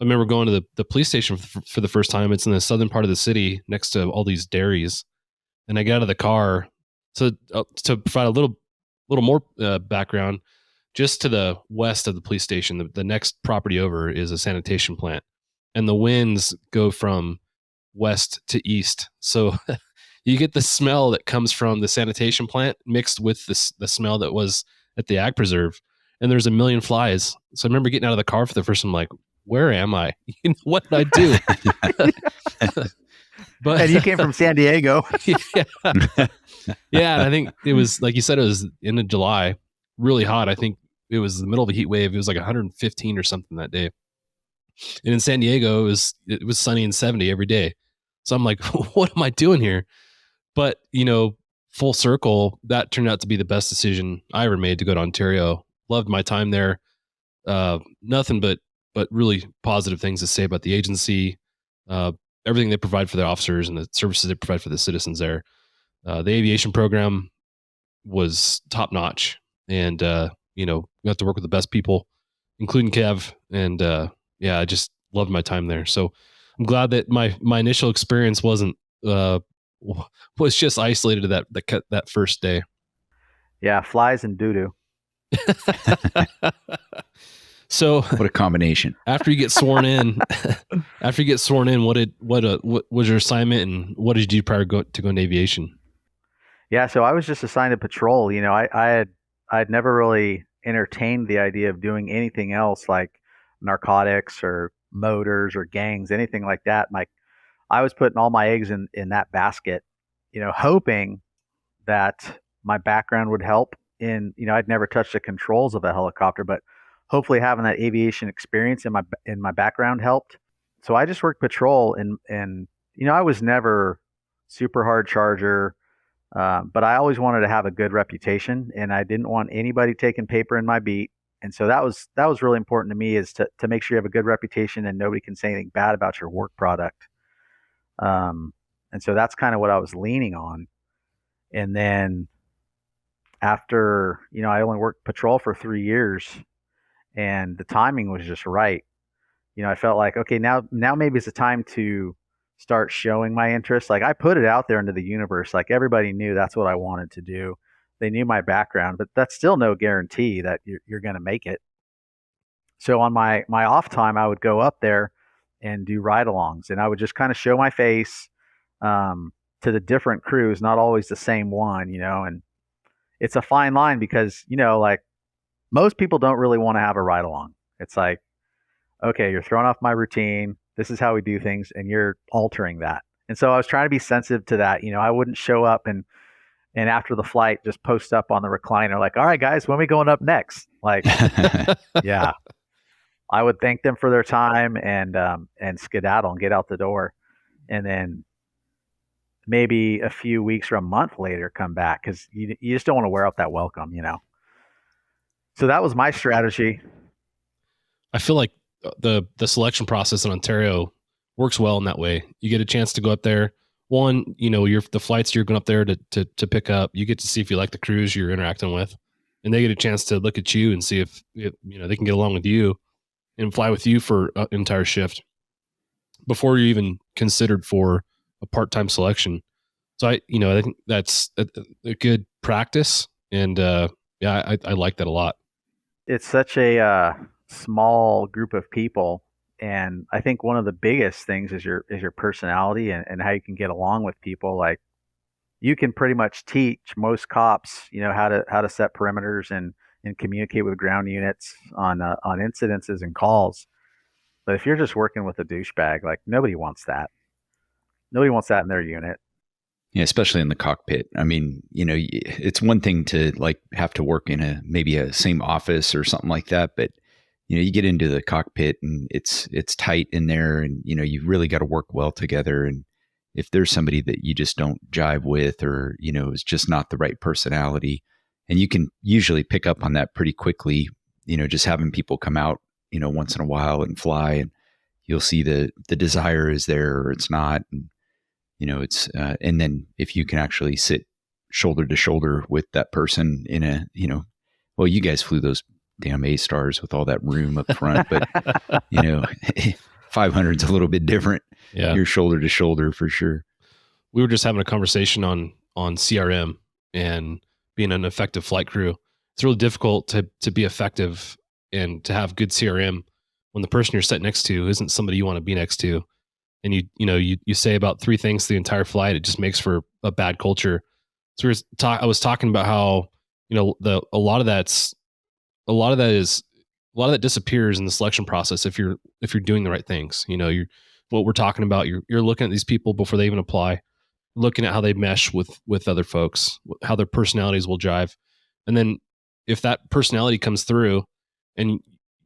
I remember going to the police station for the first time. It's in the southern part of the city next to all these dairies. And I got out of the car. So to provide a little more background, just to the west of the police station, the next property over is a sanitation plant. And the winds go from west to east. So you get the smell that comes from the sanitation plant mixed with the smell that was at the ag preserve. And there's a million flies. So I remember getting out of the car for the first time, like, where am I? What did I do? But and you came from San Diego. Yeah. Yeah. And I think it was, like you said, it was end of July, really hot. I think it was the middle of a heat wave. It was like 115 or something that day. And in San Diego, it was sunny and 70 every day. So I'm like, what am I doing here? But, full circle, that turned out to be the best decision I ever made to go to Ontario. Loved my time there. Nothing but really positive things to say about the agency, everything they provide for their officers and the services they provide for the citizens there. The aviation program was top notch. and you know, we have to work with the best people, including Kev, and yeah, I just loved my time there. So I'm glad that my initial experience wasn't was just isolated to that first day. Yeah, flies and doo-doo. So What a combination. after you get sworn in, what was your assignment, and what did you do prior to go into aviation? Yeah, so I was just assigned to patrol. You know, I'd never really entertained the idea of doing anything else like narcotics or motors or gangs, anything like that. I was putting all my eggs in that basket, you know, hoping that my background would help in, you know, I'd never touched the controls of a helicopter, but hopefully having that aviation experience in my background helped. So I just worked patrol, and you know, I was never super hard charger, but I always wanted to have a good reputation, and I didn't want anybody taking paper in my beat. And so that was really important to me, is to make sure you have a good reputation and nobody can say anything bad about your work product. And so that's kind of what I was leaning on. And then after, you know, I only worked patrol for 3 years, and the timing was just right. You know, I felt like, okay, now maybe it's the time to start showing my interest. Like, I put it out there into the universe. Like, everybody knew that's what I wanted to do. They knew my background, but that's still no guarantee that you're going to make it. So on my off time, I would go up there and do ride-alongs, and I would just kind of show my face to the different crews, not always the same one, you know. And it's a fine line because, you know, like, most people don't really want to have a ride-along. It's like, okay, you're throwing off my routine. This is how we do things, and you're altering that. And so I was trying to be sensitive to that. You know, I wouldn't show up and after the flight just post up on the recliner like, all right, guys, when are we going up next? Like, yeah. I would thank them for their time and skedaddle and get out the door. And then maybe a few weeks or a month later come back, because you just don't want to wear out that welcome, you know. So that was my strategy. I feel like the selection process in Ontario works well in that way. You get a chance to go up there. One, you know, the flights you're going up there to pick up, you get to see if you like the crews you're interacting with, and they get a chance to look at you and see if you know, they can get along with you and fly with you for an entire shift before you're even considered for a part-time selection. So I think that's a good practice, and yeah, I like that a lot. It's such a small group of people, and I think one of the biggest things is your personality and how you can get along with people. Like, you can pretty much teach most cops, you know, how to set perimeters and communicate with ground units on incidences and calls. But if you're just working with a douchebag, like, nobody wants that. Nobody wants that in their unit. Yeah, especially in the cockpit. I mean, you know, it's one thing to like have to work in maybe a same office or something like that, but you know, you get into the cockpit and it's tight in there, and you know, you really got to work well together. And if there's somebody that you just don't jive with, or you know, is just not the right personality, and you can usually pick up on that pretty quickly, you know, just having people come out, you know, once in a while and fly, and you'll see the desire is there or it's not. And you know, it's and then if you can actually sit shoulder to shoulder with that person in a, you know, well, you guys flew those damn A-stars with all that room up front, but you know, 500's a little bit different. Yeah, you're shoulder to shoulder for sure. We were just having a conversation on CRM and being an effective flight crew. It's really difficult to be effective and to have good CRM when the person you're sitting next to isn't somebody you want to be next to. And you say about 3 things the entire flight, it just makes for a bad culture. So I was talking about how, you know, a lot of that disappears in the selection process if you're doing the right things. You know, what we're talking about, you're looking at these people before they even apply, looking at how they mesh with other folks, how their personalities will jive. And then if that personality comes through and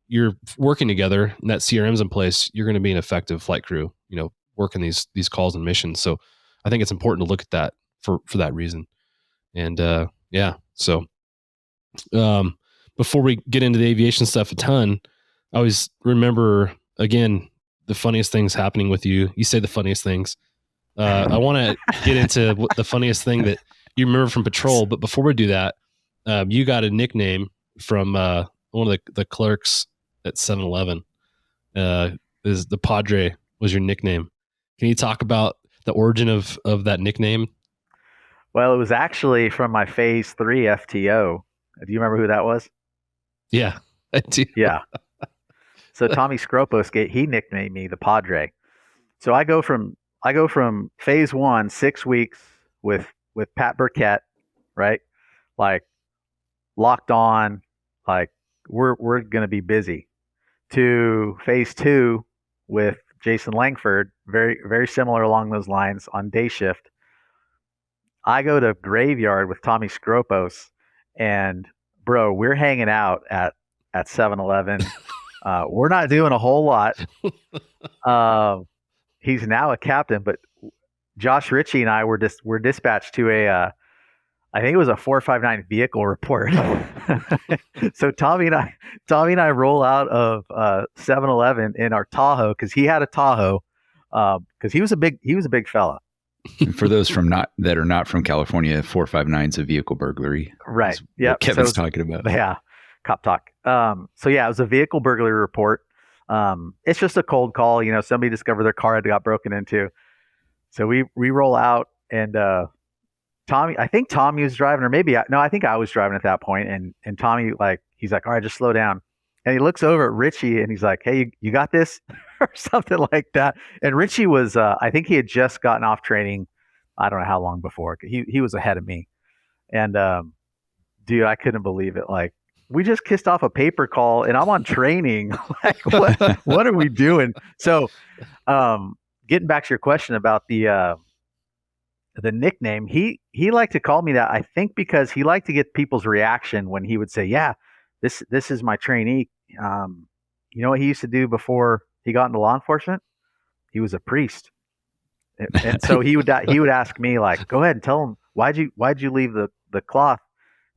you're working together and that CRM's in place, you're going to be an effective flight crew, you know, working these calls and missions. So I think it's important to look at that for that reason. And yeah, so before we get into the aviation stuff a ton, I always remember, again, the funniest things happening with you. You say the funniest things. I want to get into the funniest thing that you remember from patrol. But before we do that, you got a nickname from one of the clerks at 7-Eleven. Is the Padre was your nickname? Can you talk about the origin of that nickname? Well, it was actually from my Phase 3 FTO. Do you remember who that was? Yeah, I do. Yeah. So Tommy Skropos, he nicknamed me the Padre. So I go from Phase 1, 6 weeks with Pat Burkett, right? Like locked on, like we're gonna be busy. To Phase 2 with Jason Langford, very very similar along those lines on day shift. I go to Graveyard with Tommy Skropos, and bro, we're hanging out at 7-Eleven. We're not doing a whole lot. He's now a captain, but Josh Ritchie and I were dispatched to I think it was a 459 vehicle report. So Tommy and I roll out of 7-Eleven in our Tahoe, because he had a Tahoe, because he was a big fella. For those that are not from California, 459 is a vehicle burglary. Right. Yeah. Kevin's talking about. Yeah. Cop talk. So yeah, it was a vehicle burglary report. It's just a cold call. Somebody discovered their car had got broken into. So we roll out, and I think Tommy was driving, or maybe I think I was driving at that point. And Tommy, he's like, all right, just slow down. And he looks over at Richie and he's like, hey, you got this? Or something like that. And Richie was, I think he had just gotten off training. I don't know how long before. He was ahead of me. And dude, I couldn't believe it. Like, we just kissed off a paper call and I'm on training. Like, what are we doing? So getting back to your question about the nickname, he liked to call me that, I think, because he liked to get people's reaction when he would say, yeah, this is my trainee. You know what he used to do before he got into law enforcement? He was a priest. And so he would ask me, like, go ahead and tell him, why'd you leave the cloth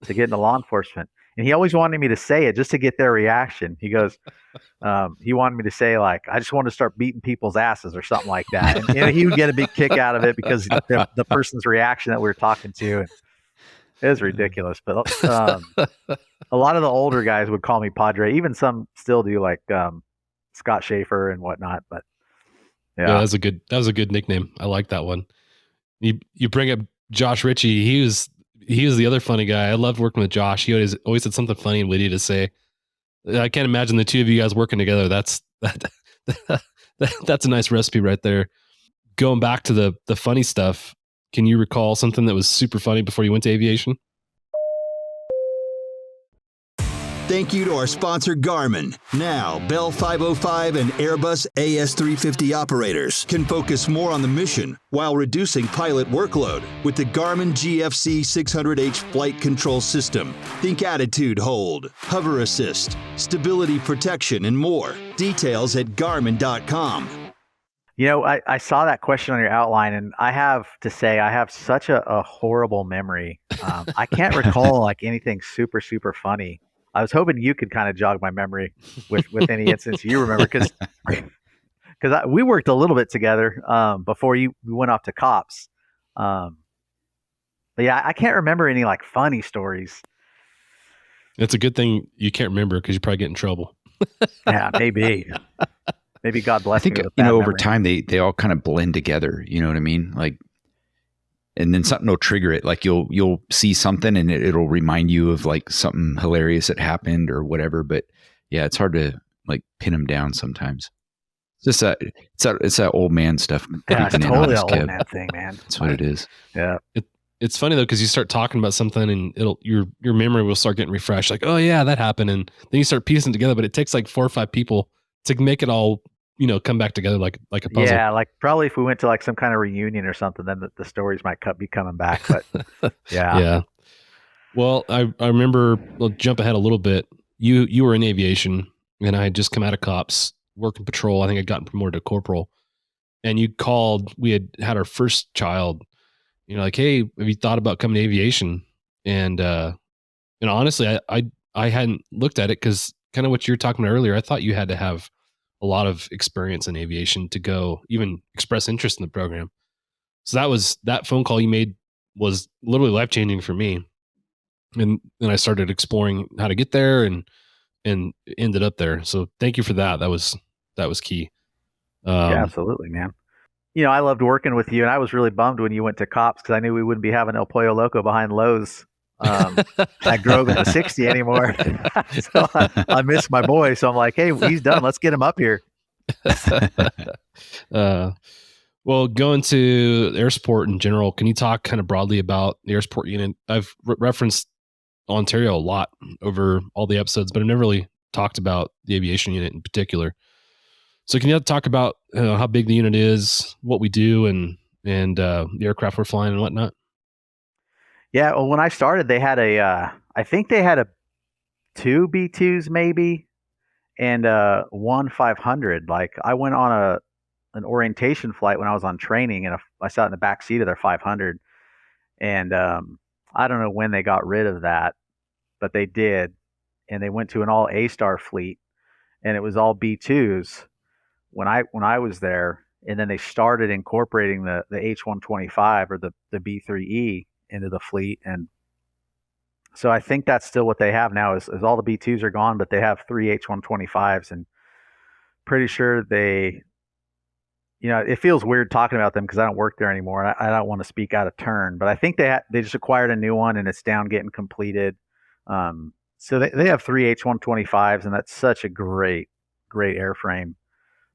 to get into law enforcement? And he always wanted me to say it just to get their reaction. He goes, he wanted me to say, like, I just wanted to start beating people's asses or something like that. And he would get a big kick out of it because the person's reaction that we were talking to. And it was ridiculous. But a lot of the older guys would call me Padre. Even some still do, like Scott Schaefer and whatnot. But yeah, that was a good nickname. I like that one. You bring up Josh Ritchie. He was the other funny guy. I loved working with Josh. He always had something funny and witty to say. I can't imagine the two of you guys working together. That's a nice recipe right there. Going back to the funny stuff, can you recall something that was super funny before you went to aviation? Thank you to our sponsor, Garmin. Now, Bell 505 and Airbus AS350 operators can focus more on the mission while reducing pilot workload with the Garmin GFC 600H flight control system. Think attitude hold, hover assist, stability protection, and more. Details at Garmin.com. I saw that question on your outline, and I have to say I have such a horrible memory. I can't recall like anything super, super funny. I was hoping you could kind of jog my memory with any instance you remember, because we worked a little bit together before we went off to cops. But yeah, I can't remember any like funny stories. It's a good thing you can't remember, because you probably get in trouble. Yeah, maybe. Maybe God bless me. I think, over time they all kind of blend together. You know what I mean? Like, and then something will trigger it. Like you'll see something and it'll remind you of like something hilarious that happened or whatever. But yeah, it's hard to like pin them down sometimes. It's just it's that old man stuff. Yeah, it's totally an old man thing, man. That's what it is. Yeah. It's funny though, because you start talking about something and your memory will start getting refreshed. Like, oh yeah, that happened, and then you start piecing it together. But it takes like 4 or 5 people to make it all come back together like a puzzle. Yeah, like probably if we went to like some kind of reunion or something, then the stories might be coming back. But yeah. Yeah. Well, I remember. We'll jump ahead a little bit. You were in aviation, and I had just come out of cops, working patrol. I think I'd gotten promoted to corporal, and you called. We had our first child. Like, hey, have you thought about coming to aviation? And honestly, I hadn't looked at it, because kind of what you were talking about earlier. I thought you had to have a lot of experience in aviation to go even express interest in the program. So that phone call you made was literally life-changing for me. and then I started exploring how to get there and ended up there. So thank you for that. That was key. Yeah, absolutely, man. I loved working with you, and I was really bummed when you went to cops because I knew we wouldn't be having El Pollo Loco behind Lowe's at Grove in the 60 anymore. So I miss my boy. So I'm like, hey, he's done. Let's get him up here. Well, going to air support in general, can you talk kind of broadly about the air support unit? I've referenced Ontario a lot over all the episodes, but I've never really talked about the aviation unit in particular. So can you talk about how big the unit is, what we do, and the aircraft we're flying and whatnot? Yeah, well, when I started, they had I think they had 2 B2s maybe, and one 500. Like I went on an orientation flight when I was on training, and I sat in the back seat of their 500, and I don't know when they got rid of that, but they did, and they went to an all A-star fleet, and it was all B2s when I was there, and then they started incorporating the H125 or the B3E into the fleet, and so I think that's still what they have now is all the B2s are gone, but they have 3 H125s, and pretty sure they, it feels weird talking about them because I don't work there anymore. And I don't want to speak out of turn, but I think they just acquired a new one and it's down getting completed. So they have 3 H125s, and that's such a great airframe.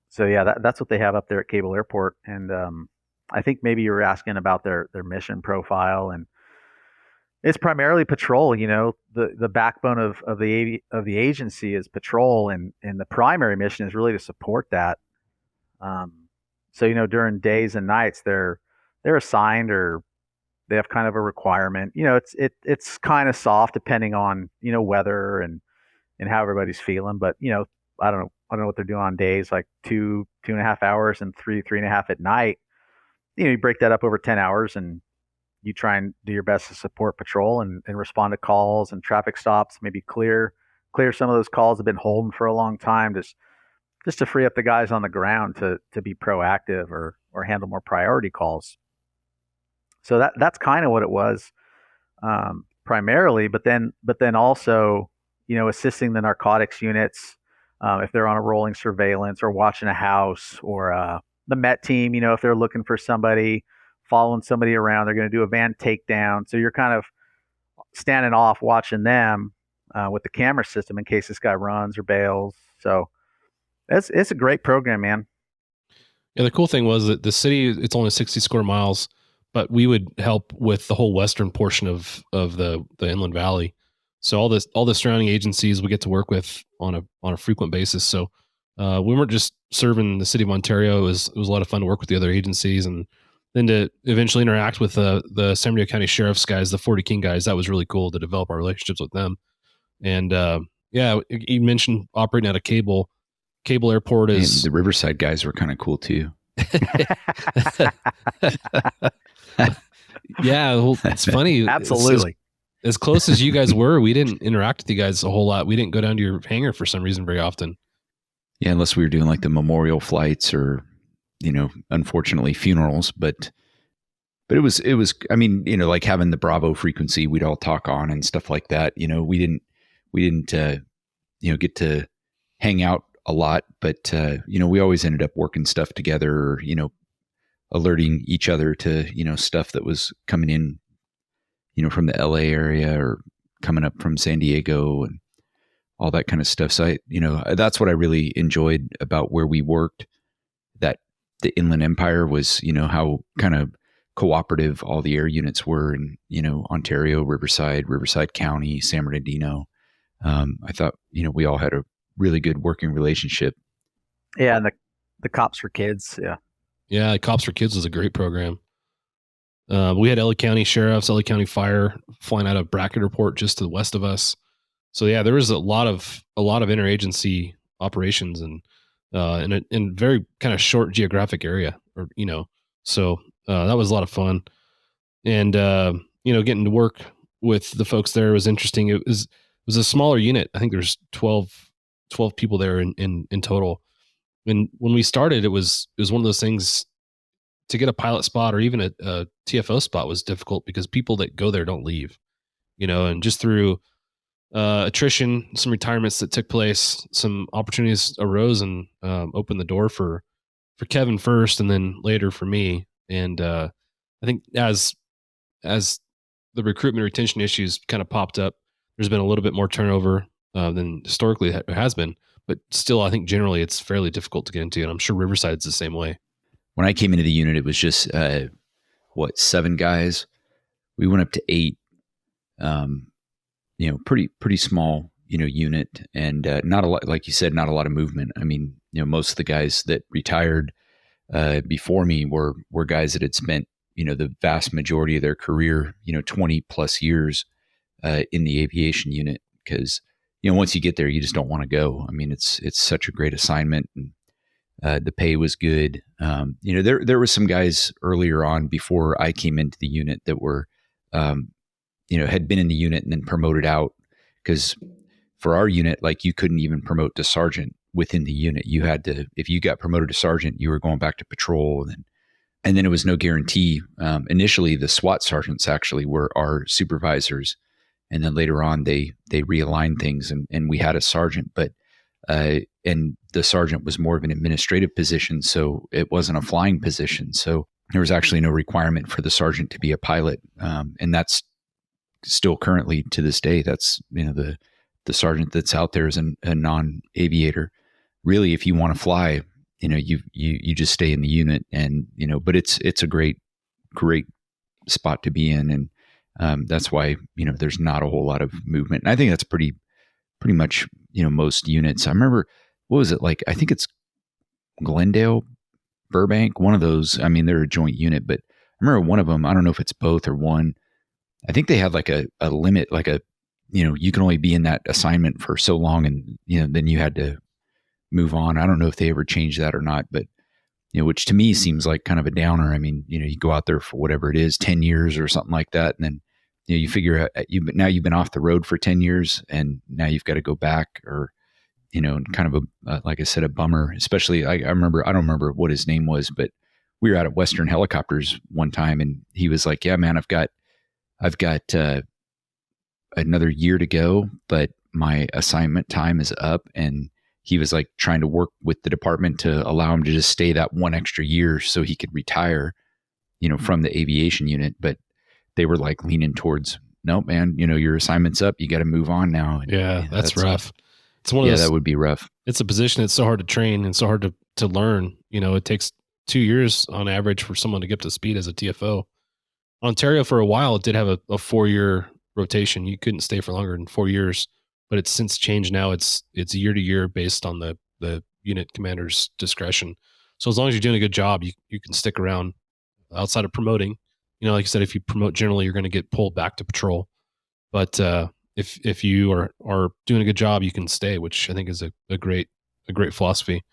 So yeah, that's what they have up there at Cable Airport. And I think maybe you were asking about their mission profile, and it's primarily patrol. The backbone of the agency is patrol, and the primary mission is really to support that. So during days and nights they're assigned, or they have kind of a requirement. It's kind of soft depending on weather and how everybody's feeling. But I don't know what they're doing on days like 2.5 hours and 3.5 at night. You break that up over 10 hours, and you try and do your best to support patrol and respond to calls and traffic stops. Maybe clear some of those calls have been holding for a long time, just to free up the guys on the ground to be proactive or handle more priority calls. So that's kind of what it was, primarily. But then also, assisting the narcotics units if they're on a rolling surveillance or watching a house, or the Met team, if they're looking for somebody, following somebody around, they're going to do a van takedown. So you're kind of standing off watching them with the camera system in case this guy runs or bails. So it's a great program, man. Yeah, the cool thing was that the city, it's only 60 square miles, but we would help with the whole western portion of the Inland Valley. So all the surrounding agencies we get to work with on a frequent basis. So we weren't just serving the city of Ontario. It was a lot of fun to work with the other agencies, and then to eventually interact with the San Bernardino County Sheriff's guys, the 40 King guys. That was really cool to develop our relationships with them. And yeah, you mentioned operating at a cable airport is... And the Riverside guys were kind of cool too. Yeah, well, it's funny. Absolutely. As close as you guys were, we didn't interact with you guys a whole lot. We didn't go down to your hangar for some reason very often. Yeah, unless we were doing like the memorial flights or, unfortunately funerals. But it was, I mean, like having the Bravo frequency we'd all talk on and stuff like that. We didn't get to hang out a lot, but we always ended up working stuff together, alerting each other to, stuff that was coming in, from the LA area or coming up from San Diego and all that kind of stuff. So that's what I really enjoyed about where we worked, that the Inland Empire was, how kind of cooperative all the air units were in, Ontario, Riverside County, San Bernardino. I thought, we all had a really good working relationship. Yeah. And the Cops for Kids. Yeah. Yeah. Cops for Kids was a great program. We had LA County Sheriffs, LA County Fire flying out of Brackett Airport just to the west of us. So yeah, there was a lot of interagency operations and in very kind of short geographic area, or so that was a lot of fun. And getting to work with the folks there was interesting. It was a smaller unit. I think there's 12 people there in total. And when we started, it was one of those things. To get a pilot spot or even a TFO spot was difficult because people that go there don't leave. and just through attrition, some retirements that took place, some opportunities arose and opened the door for Kevin first, and then later for me. And I think as the recruitment retention issues kind of popped up, there's been a little bit more turnover than historically it has been. But still, I think generally it's fairly difficult to get into, and I'm sure Riverside's the same way. When I came into the unit, it was just 7 guys. We went up to 8. Pretty small, unit, and not a lot, like you said, not a lot of movement. I mean, most of the guys that retired before me were guys that had spent, the vast majority of their career, 20 plus years in the aviation unit. Because, once you get there, you just don't want to go. I mean, it's such a great assignment, and the pay was good. There were some guys earlier on before I came into the unit that were, had been in the unit and then promoted out, because for our unit, like, you couldn't even promote to sergeant within the unit. You had to, if you got promoted to sergeant, you were going back to patrol, and then it was no guarantee. Initially, the SWAT sergeants actually were our supervisors, and then later on they realigned things, and we had a sergeant, but and the sergeant was more of an administrative position, so it wasn't a flying position. So there was actually no requirement for the sergeant to be a pilot, and that's still currently to this day. That's the sergeant that's out there is a non-aviator. Really, if you want to fly, you just stay in the unit, and but it's a great spot to be in, and that's why there's not a whole lot of movement. And I think that's pretty much most units. I remember, what was it like? I think it's Glendale, Burbank, one of those. I mean, they're a joint unit, but I remember one of them. I don't know if it's both or one. I think they had like a limit, like you can only be in that assignment for so long, and then you had to move on. I don't know if they ever changed that or not, but which to me seems like kind of a downer. I mean, you go out there for whatever it is, 10 years or something like that, and then you figure out now you've been off the road for 10 years, and now you've got to go back, or kind of like I said, a bummer. Especially, I don't remember what his name was, but we were out at Western Helicopters one time, and he was like, "Yeah, man, I've got another year to go, but my assignment time is up." And he was like trying to work with the department to allow him to just stay that one extra year so he could retire, from the aviation unit. But they were like leaning towards, "No, man, your assignment's up. You got to move on now." And, yeah, that's rough. It's one of those. That would be rough. It's a position that's so hard to train and so hard to learn. It takes 2 years on average for someone to get up to speed as a TFO. Ontario, for a while, it did have a 4-year rotation. You couldn't stay for longer than 4 years, but it's since changed now. It's year to year based on the unit commander's discretion. So as long as you're doing a good job, you can stick around outside of promoting. Like you said, if you promote generally, you're going to get pulled back to patrol. But if you are doing a good job, you can stay, which I think is a great philosophy.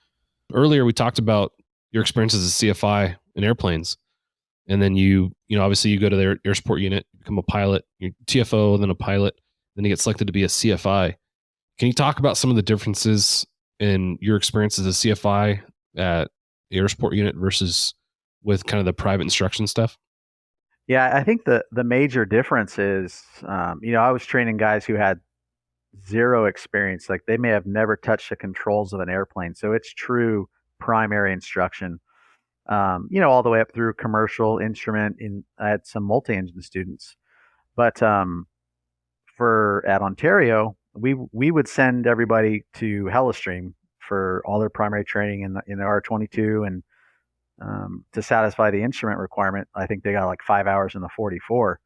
Earlier, we talked about your experiences as a CFI in airplanes. And then obviously you go to their air support unit, become a pilot, you're TFO, then a pilot, then you get selected to be a CFI. Can you talk about some of the differences in your experience as a CFI at the air support unit versus with kind of the private instruction stuff? Yeah, I think the major difference is, I was training guys who had zero experience. Like, they may have never touched the controls of an airplane. So it's true primary instruction. All the way up through commercial instrument. I had some multi-engine students, but at Ontario, we would send everybody to Helistream for all their primary training in the R22, and to satisfy the instrument requirement, I think they got like 5 hours in the 44,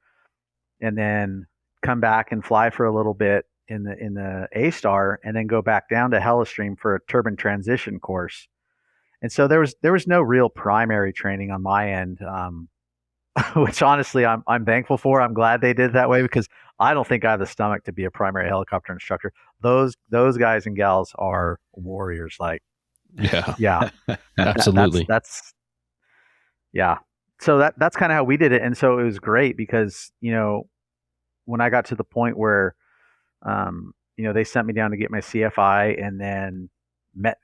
and then come back and fly for a little bit in the A-Star, and then go back down to Helistream for a turbine transition course. And so there was no real primary training on my end, which honestly I'm thankful for. I'm glad they did it that way, because I don't think I have the stomach to be a primary helicopter instructor. Those guys and gals are warriors. Like, yeah, absolutely. That's yeah. So that's kind of how we did it, and so it was great because when I got to the point where they sent me down to get my CFI, and then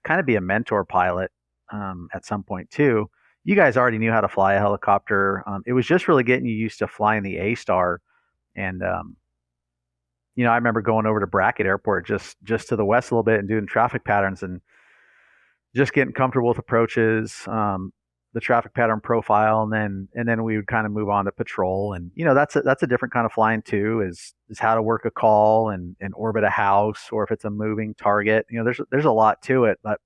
kind of be a mentor pilot. At some point too, you guys already knew how to fly a helicopter. It was just really getting you used to flying the A-Star, and I remember going over to Brackett Airport just to the west a little bit and doing traffic patterns and just getting comfortable with approaches, the traffic pattern profile, and then we would kind of move on to patrol. And that's a different kind of flying too, is how to work a call and orbit a house, or if it's a moving target. There's a lot to it. But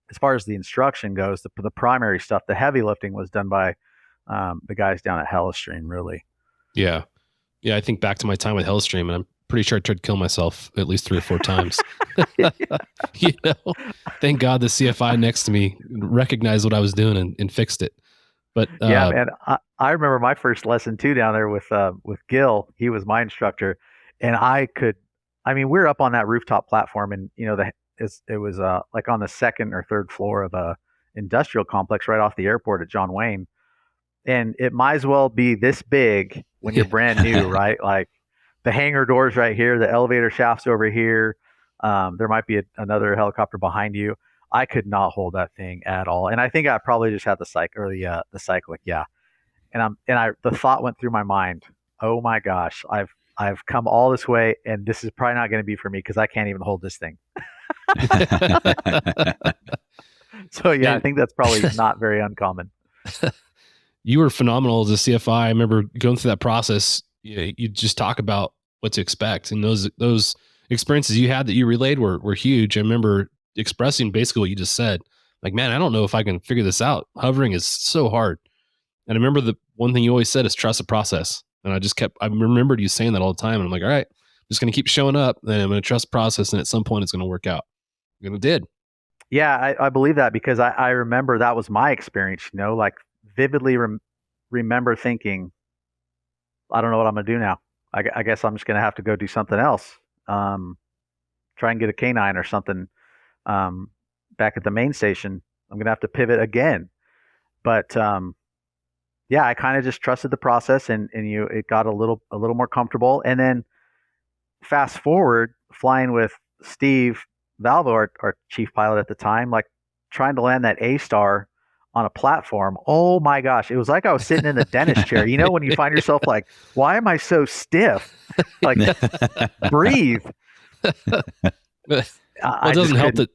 as far as the instruction goes, the primary stuff, the heavy lifting, was done by the guys down at Hellestream, really. Yeah. I think back to my time with Hellstream, and I'm pretty sure I tried to kill myself at least 3 or 4 times. Thank God the CFI next to me recognized what I was doing and fixed it. But yeah, man, I remember my first lesson too down there with Gil. He was my instructor, and we were up on that rooftop platform, and it was like on the second or third floor of a industrial complex right off the airport at John Wayne. And it might as well be this big when you're brand new, right? Like the hangar doors right here, the elevator shafts over here. There might be another helicopter behind you. I could not hold that thing at all. And I think I probably just had the cyclic. Yeah. And the thought went through my mind, oh my gosh, I've come all this way, and this is probably not going to be for me because I can't even hold this thing. So yeah, I think that's probably not very uncommon. You were phenomenal as a CFI. I remember going through that process. You just talk about what to expect, and those experiences you had that you relayed were huge. I remember expressing basically what you just said. Like, man, I don't know if I can figure this out. Hovering is so hard. And I remember the one thing you always said is trust the process. And I remembered you saying that all the time. And I'm like, all right, I'm just going to keep showing up, and I'm going to trust the process. And at some point it's going to work out. And it did. Yeah, I believe that because I remember that was my experience, like vividly remember thinking, I don't know what I'm going to do now. I guess I'm just going to have to go do something else. Try and get a canine or something back at the main station. I'm going to have to pivot again. But yeah, I kind of just trusted the process, and it got a little more comfortable. And then fast forward, flying with Steve Valvo, our chief pilot at the time, like trying to land that A-star on a platform. Oh my gosh. It was like I was sitting in a dentist chair. When you find yourself like, why am I so stiff? Like, breathe. Well, it doesn't help that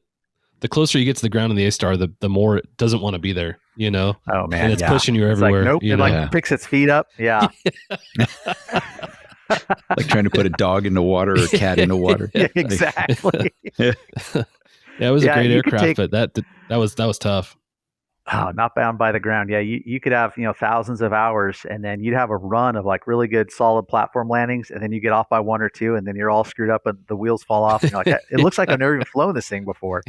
the closer you get to the ground in the A-star, the more it doesn't want to be there, Oh man. And it's pushing you everywhere. Like, nope. It like picks its feet up. Yeah. Like trying to put a dog in the water or a cat in the water. Yeah, exactly. Yeah, it was a great aircraft, but that was tough. Oh, not bound by the ground. Yeah, you could have thousands of hours, and then you'd have a run of like really good solid platform landings, and then you get off by 1 or 2, and then you're all screwed up, and the wheels fall off. And you're like, it looks like I've never even flown this thing before.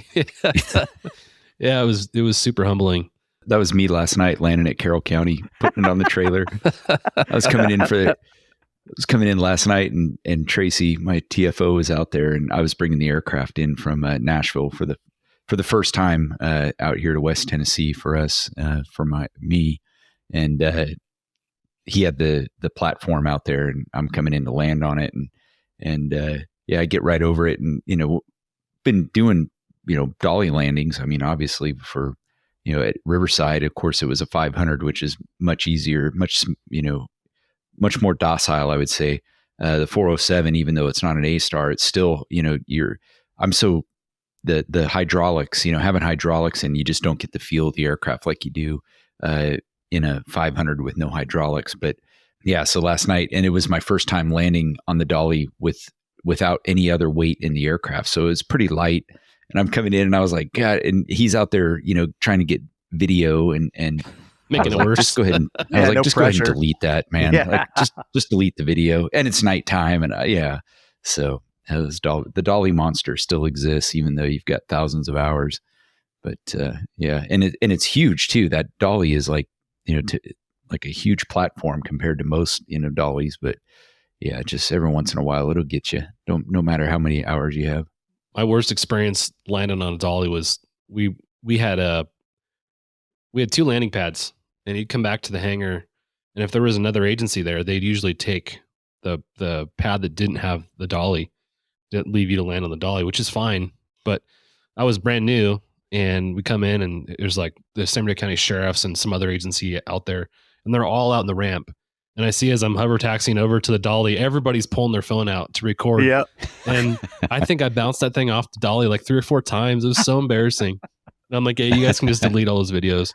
Yeah, it was super humbling. That was me last night landing at Carroll County, putting it on the trailer. I was coming in last night, and Tracy, my TFO, was out there, and I was bringing the aircraft in from Nashville for the first time out here to West Tennessee for us, for me. And he had the platform out there, and I'm coming in to land on it. And I get right over it, and, been doing, dolly landings. I mean, obviously for, at Riverside, of course, it was a 500, which is much easier, much more docile, I would say. The 407, even though it's not an A-star, it's still, the hydraulics, having hydraulics, and you just don't get the feel of the aircraft like you do in a 500 with no hydraulics. But yeah, so last night, and it was my first time landing on the dolly without any other weight in the aircraft. So it was pretty light, and I'm coming in, and I was like, God, and he's out there, trying to get video and making it worse. Just go ahead and I was like, just pressure. Go ahead and delete that, man. Yeah. Like, just delete the video. And it's nighttime, and so the dolly monster still exists, even though you've got thousands of hours. But and it's huge too. That dolly is like like a huge platform compared to most dollies. But yeah, just every once in a while it'll get you. No matter how many hours you have. My worst experience landing on a dolly was we had 2 landing pads, and you'd come back to the hangar, and if there was another agency there, they'd usually take the pad that didn't have the dolly, didn't leave you to land on the dolly, which is fine. But I was brand new, and we come in, and there's like the San Bernardino County sheriffs and some other agency out there, and they're all out in the ramp. And I see as I'm hover taxiing over to the dolly, everybody's pulling their phone out to record. Yeah. And I think I bounced that thing off the dolly like 3 or 4 times. It was so embarrassing. And I'm like, hey, you guys can just delete all those videos.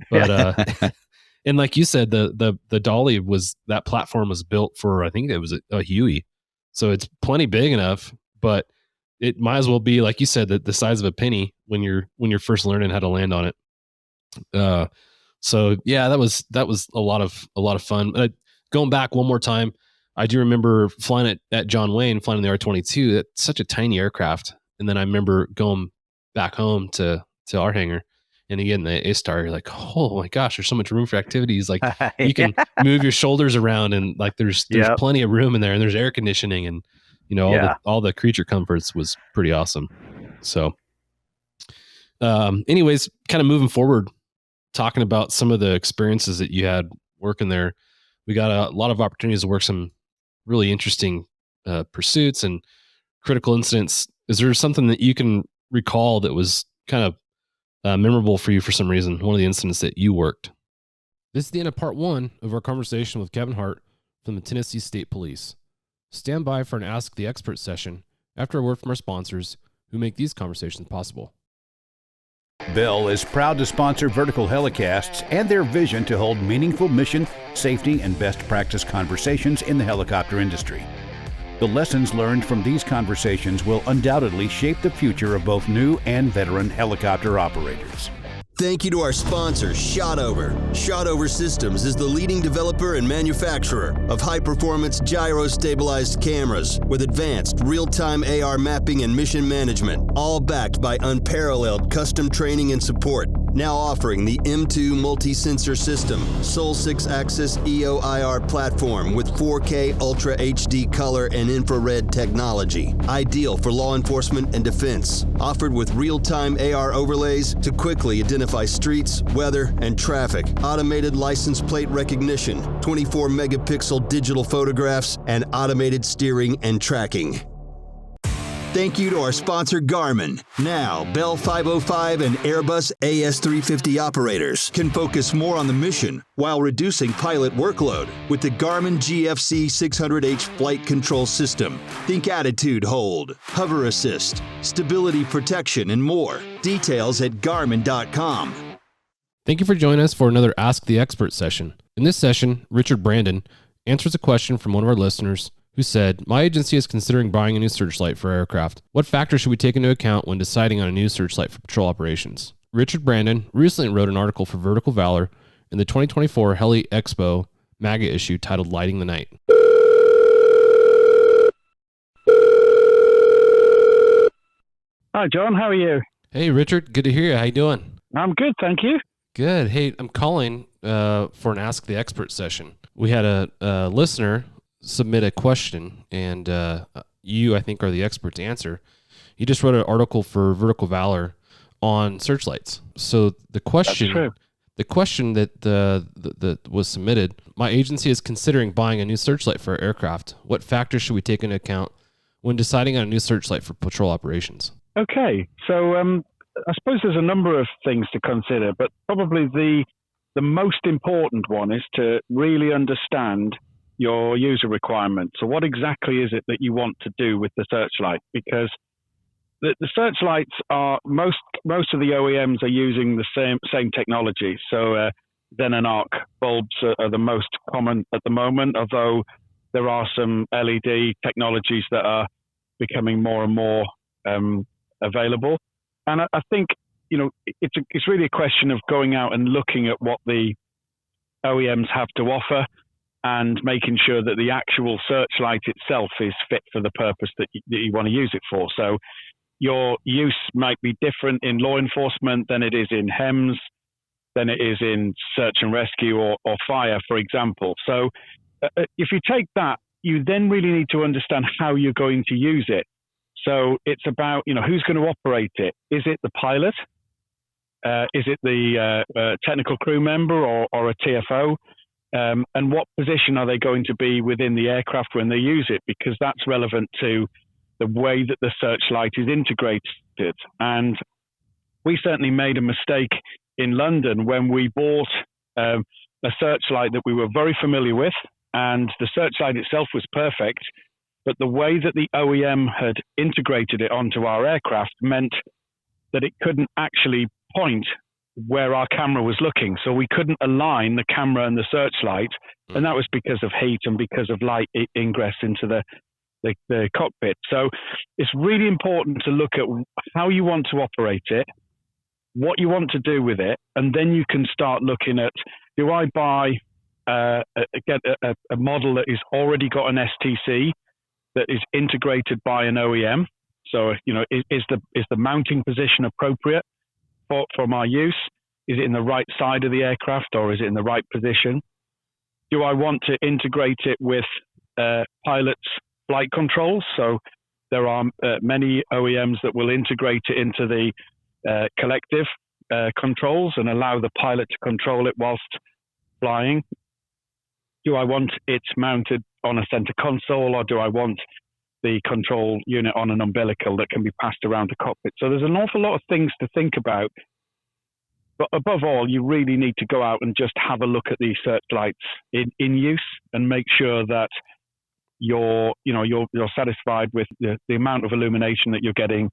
But and like you said, the dolly that platform was built for, I think it was a Huey. So it's plenty big enough, but it might as well be, like you said, the size of a penny when you're first learning how to land on it. So yeah, that was a lot of fun. Going back one more time, I do remember flying at John Wayne, flying in the R-22. That's such a tiny aircraft. And then I remember going back home to our hangar, and again the A-Star. You're like, oh my gosh, there's so much room for activities. Like you can move your shoulders around, and like there's plenty of room in there, and there's air conditioning, and all the creature comforts was pretty awesome. So, anyways, kind of moving forward, talking about some of the experiences that you had working there. We got a lot of opportunities to work some really interesting pursuits and critical incidents. Is there something that you can recall that was kind of memorable for you for some reason? One of the incidents that you worked. This is the end of part 1 of our conversation with Kevin Hart from the Tennessee State Police. Stand by for an Ask the Expert session after a word from our sponsors who make these conversations possible. Bell is proud to sponsor Vertical Helicasts and their vision to hold meaningful mission, safety, and best practice conversations in the helicopter industry. The lessons learned from these conversations will undoubtedly shape the future of both new and veteran helicopter operators. Thank you to our sponsor, Shotover. Shotover Systems is the leading developer and manufacturer of high-performance gyro-stabilized cameras with advanced real-time AR mapping and mission management, all backed by unparalleled custom training and support. Now offering the M2 multi-sensor system, sole 6-axis EO/IR platform with 4K Ultra HD color and infrared technology. Ideal for law enforcement and defense. Offered with real-time AR overlays to quickly identify streets, weather, and traffic. Automated license plate recognition, 24 megapixel digital photographs, and automated steering and tracking. Thank you to our sponsor, Garmin. Now, Bell 505 and Airbus AS350 operators can focus more on the mission while reducing pilot workload with the Garmin GFC 600H flight control system. Think attitude hold, hover assist, stability protection, and more. Details at Garmin.com. Thank you for joining us for another Ask the Expert session. In this session, Richard Brandon answers a question from one of our listeners who said, my agency is considering buying a new searchlight for our aircraft. What factors should we take into account when deciding on a new searchlight for patrol operations? Richard Brandon recently wrote an article for Vertical Valor in the 2024 Heli Expo MAGA issue titled Lighting the Night. Hi, John. How are you? Hey, Richard. Good to hear you. How you doing? I'm good, thank you. Good. Hey, I'm calling for an Ask the Expert session. We had a listener submit a question, and you, I think, are the expert to answer. You just wrote an article for Vertical Valor on searchlights. So the question that was submitted, my agency is considering buying a new searchlight for our aircraft. What factors should we take into account when deciding on a new searchlight for patrol operations? Okay, so I suppose there's a number of things to consider, but probably the most important one is to really understand your user requirements. So what exactly is it that you want to do with the searchlight? Because the searchlights are, most of the OEMs are using the same technology. So Zen and Arc bulbs are the most common at the moment, although there are some LED technologies that are becoming more and more available. And I think, it's really a question of going out and looking at what the OEMs have to offer and making sure that the actual searchlight itself is fit for the purpose that you want to use it for. So your use might be different in law enforcement than it is in HEMS, than it is in search and rescue or fire, for example. So if you take that, you then really need to understand how you're going to use it. So it's about, who's going to operate it? Is it the pilot? Is it the technical crew member or a TFO? And what position are they going to be within the aircraft when they use it? Because that's relevant to the way that the searchlight is integrated. And we certainly made a mistake in London when we bought a searchlight that we were very familiar with. and the searchlight itself was perfect, but the way that the OEM had integrated it onto our aircraft meant that it couldn't actually point where our camera was looking. So we couldn't align the camera and the searchlight, and that was because of heat and because of light ingress into the cockpit. So it's really important to look at how you want to operate it, what you want to do with it, and then you can start looking at, do I buy get a model that is already got an STC that is integrated by an OEM? So, is the mounting position appropriate for my use? Is it in the right side of the aircraft, or is it in the right position? Do I want to integrate it with pilot's flight controls? So there are many OEMs that will integrate it into the collective controls and allow the pilot to control it whilst flying. Do I want it mounted on a center console, or do I want the control unit on an umbilical that can be passed around the cockpit? So there's an awful lot of things to think about. But above all, you really need to go out and just have a look at these searchlights in use and make sure that you're satisfied with the amount of illumination that you're getting,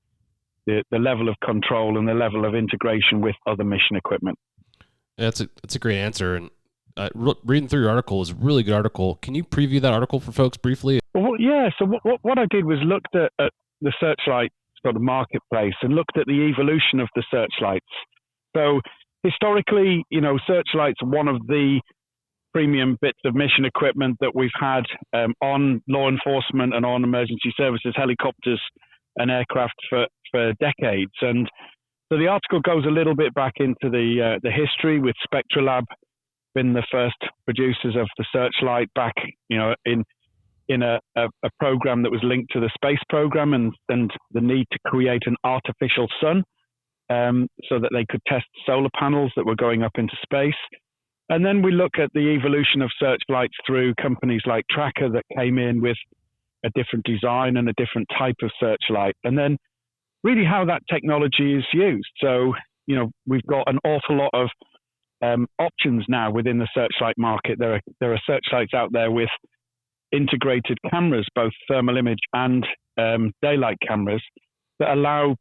the level of control, and the level of integration with other mission equipment. Yeah, that's a great answer. And reading through your article is a really good article. Can you preview that article for folks briefly? Well, yeah. So what I did was looked at the searchlight sort of marketplace and looked at the evolution of the searchlights. So historically, searchlights are one of the premium bits of mission equipment that we've had on law enforcement and on emergency services, helicopters and aircraft for decades. And so the article goes a little bit back into the history, with Spectralab been the first producers of the searchlight back, in a program that was linked to the space program and the need to create an artificial sun so that they could test solar panels that were going up into space. And then we look at the evolution of searchlights through companies like Tracker that came in with a different design and a different type of searchlight. And then really how that technology is used. So, we've got an awful lot of options now within the searchlight market. There are searchlights out there with integrated cameras, both thermal image and daylight cameras, that allow,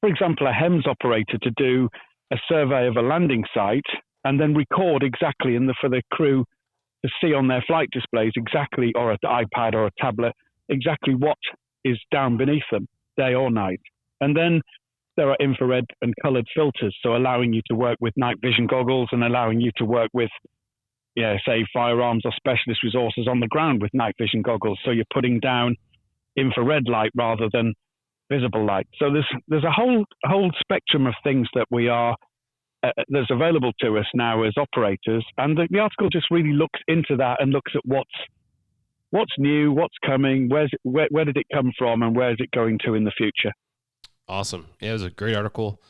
for example, a HEMS operator to do a survey of a landing site and then record exactly, for the crew to see on their flight displays exactly, or an iPad or a tablet, exactly what is down beneath them, day or night. And then there are infrared and colored filters, so allowing you to work with night vision goggles and allowing you to work with, say, firearms or specialist resources on the ground with night vision goggles. So you're putting down infrared light rather than visible light. So there's a whole spectrum of things that we are that's available to us now as operators, and the article just really looks into that and looks at what's new, what's coming, where did it come from, and where is it going to in the future. Awesome. Yeah, it was a great article.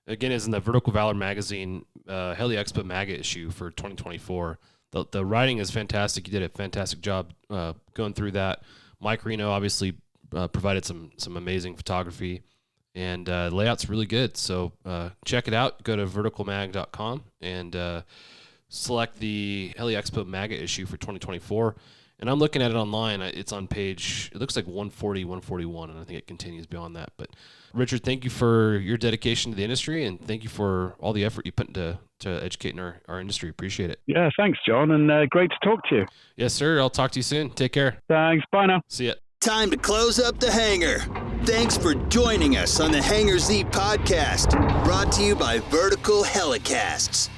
Again, it's in the Vertical Valor magazine, Heli Expo MAGA issue for 2024. The writing is fantastic. You did a fantastic job going through that. Mike Reno obviously provided some amazing photography, and layout's really good. So check it out. Go to verticalmag.com and select the Heli Expo MAGA issue for 2024. And I'm looking at it online. It's on page, it looks like 140, 141, and I think it continues beyond that. But Richard, thank you for your dedication to the industry, and thank you for all the effort you put into educating our industry. Appreciate it. Yeah, thanks, John, and great to talk to you. Yes, sir. I'll talk to you soon. Take care. Thanks. Bye now. See ya. Time to close up the Hangar. Thanks for joining us on the Hangar Z podcast, brought to you by Vertical Helicasts.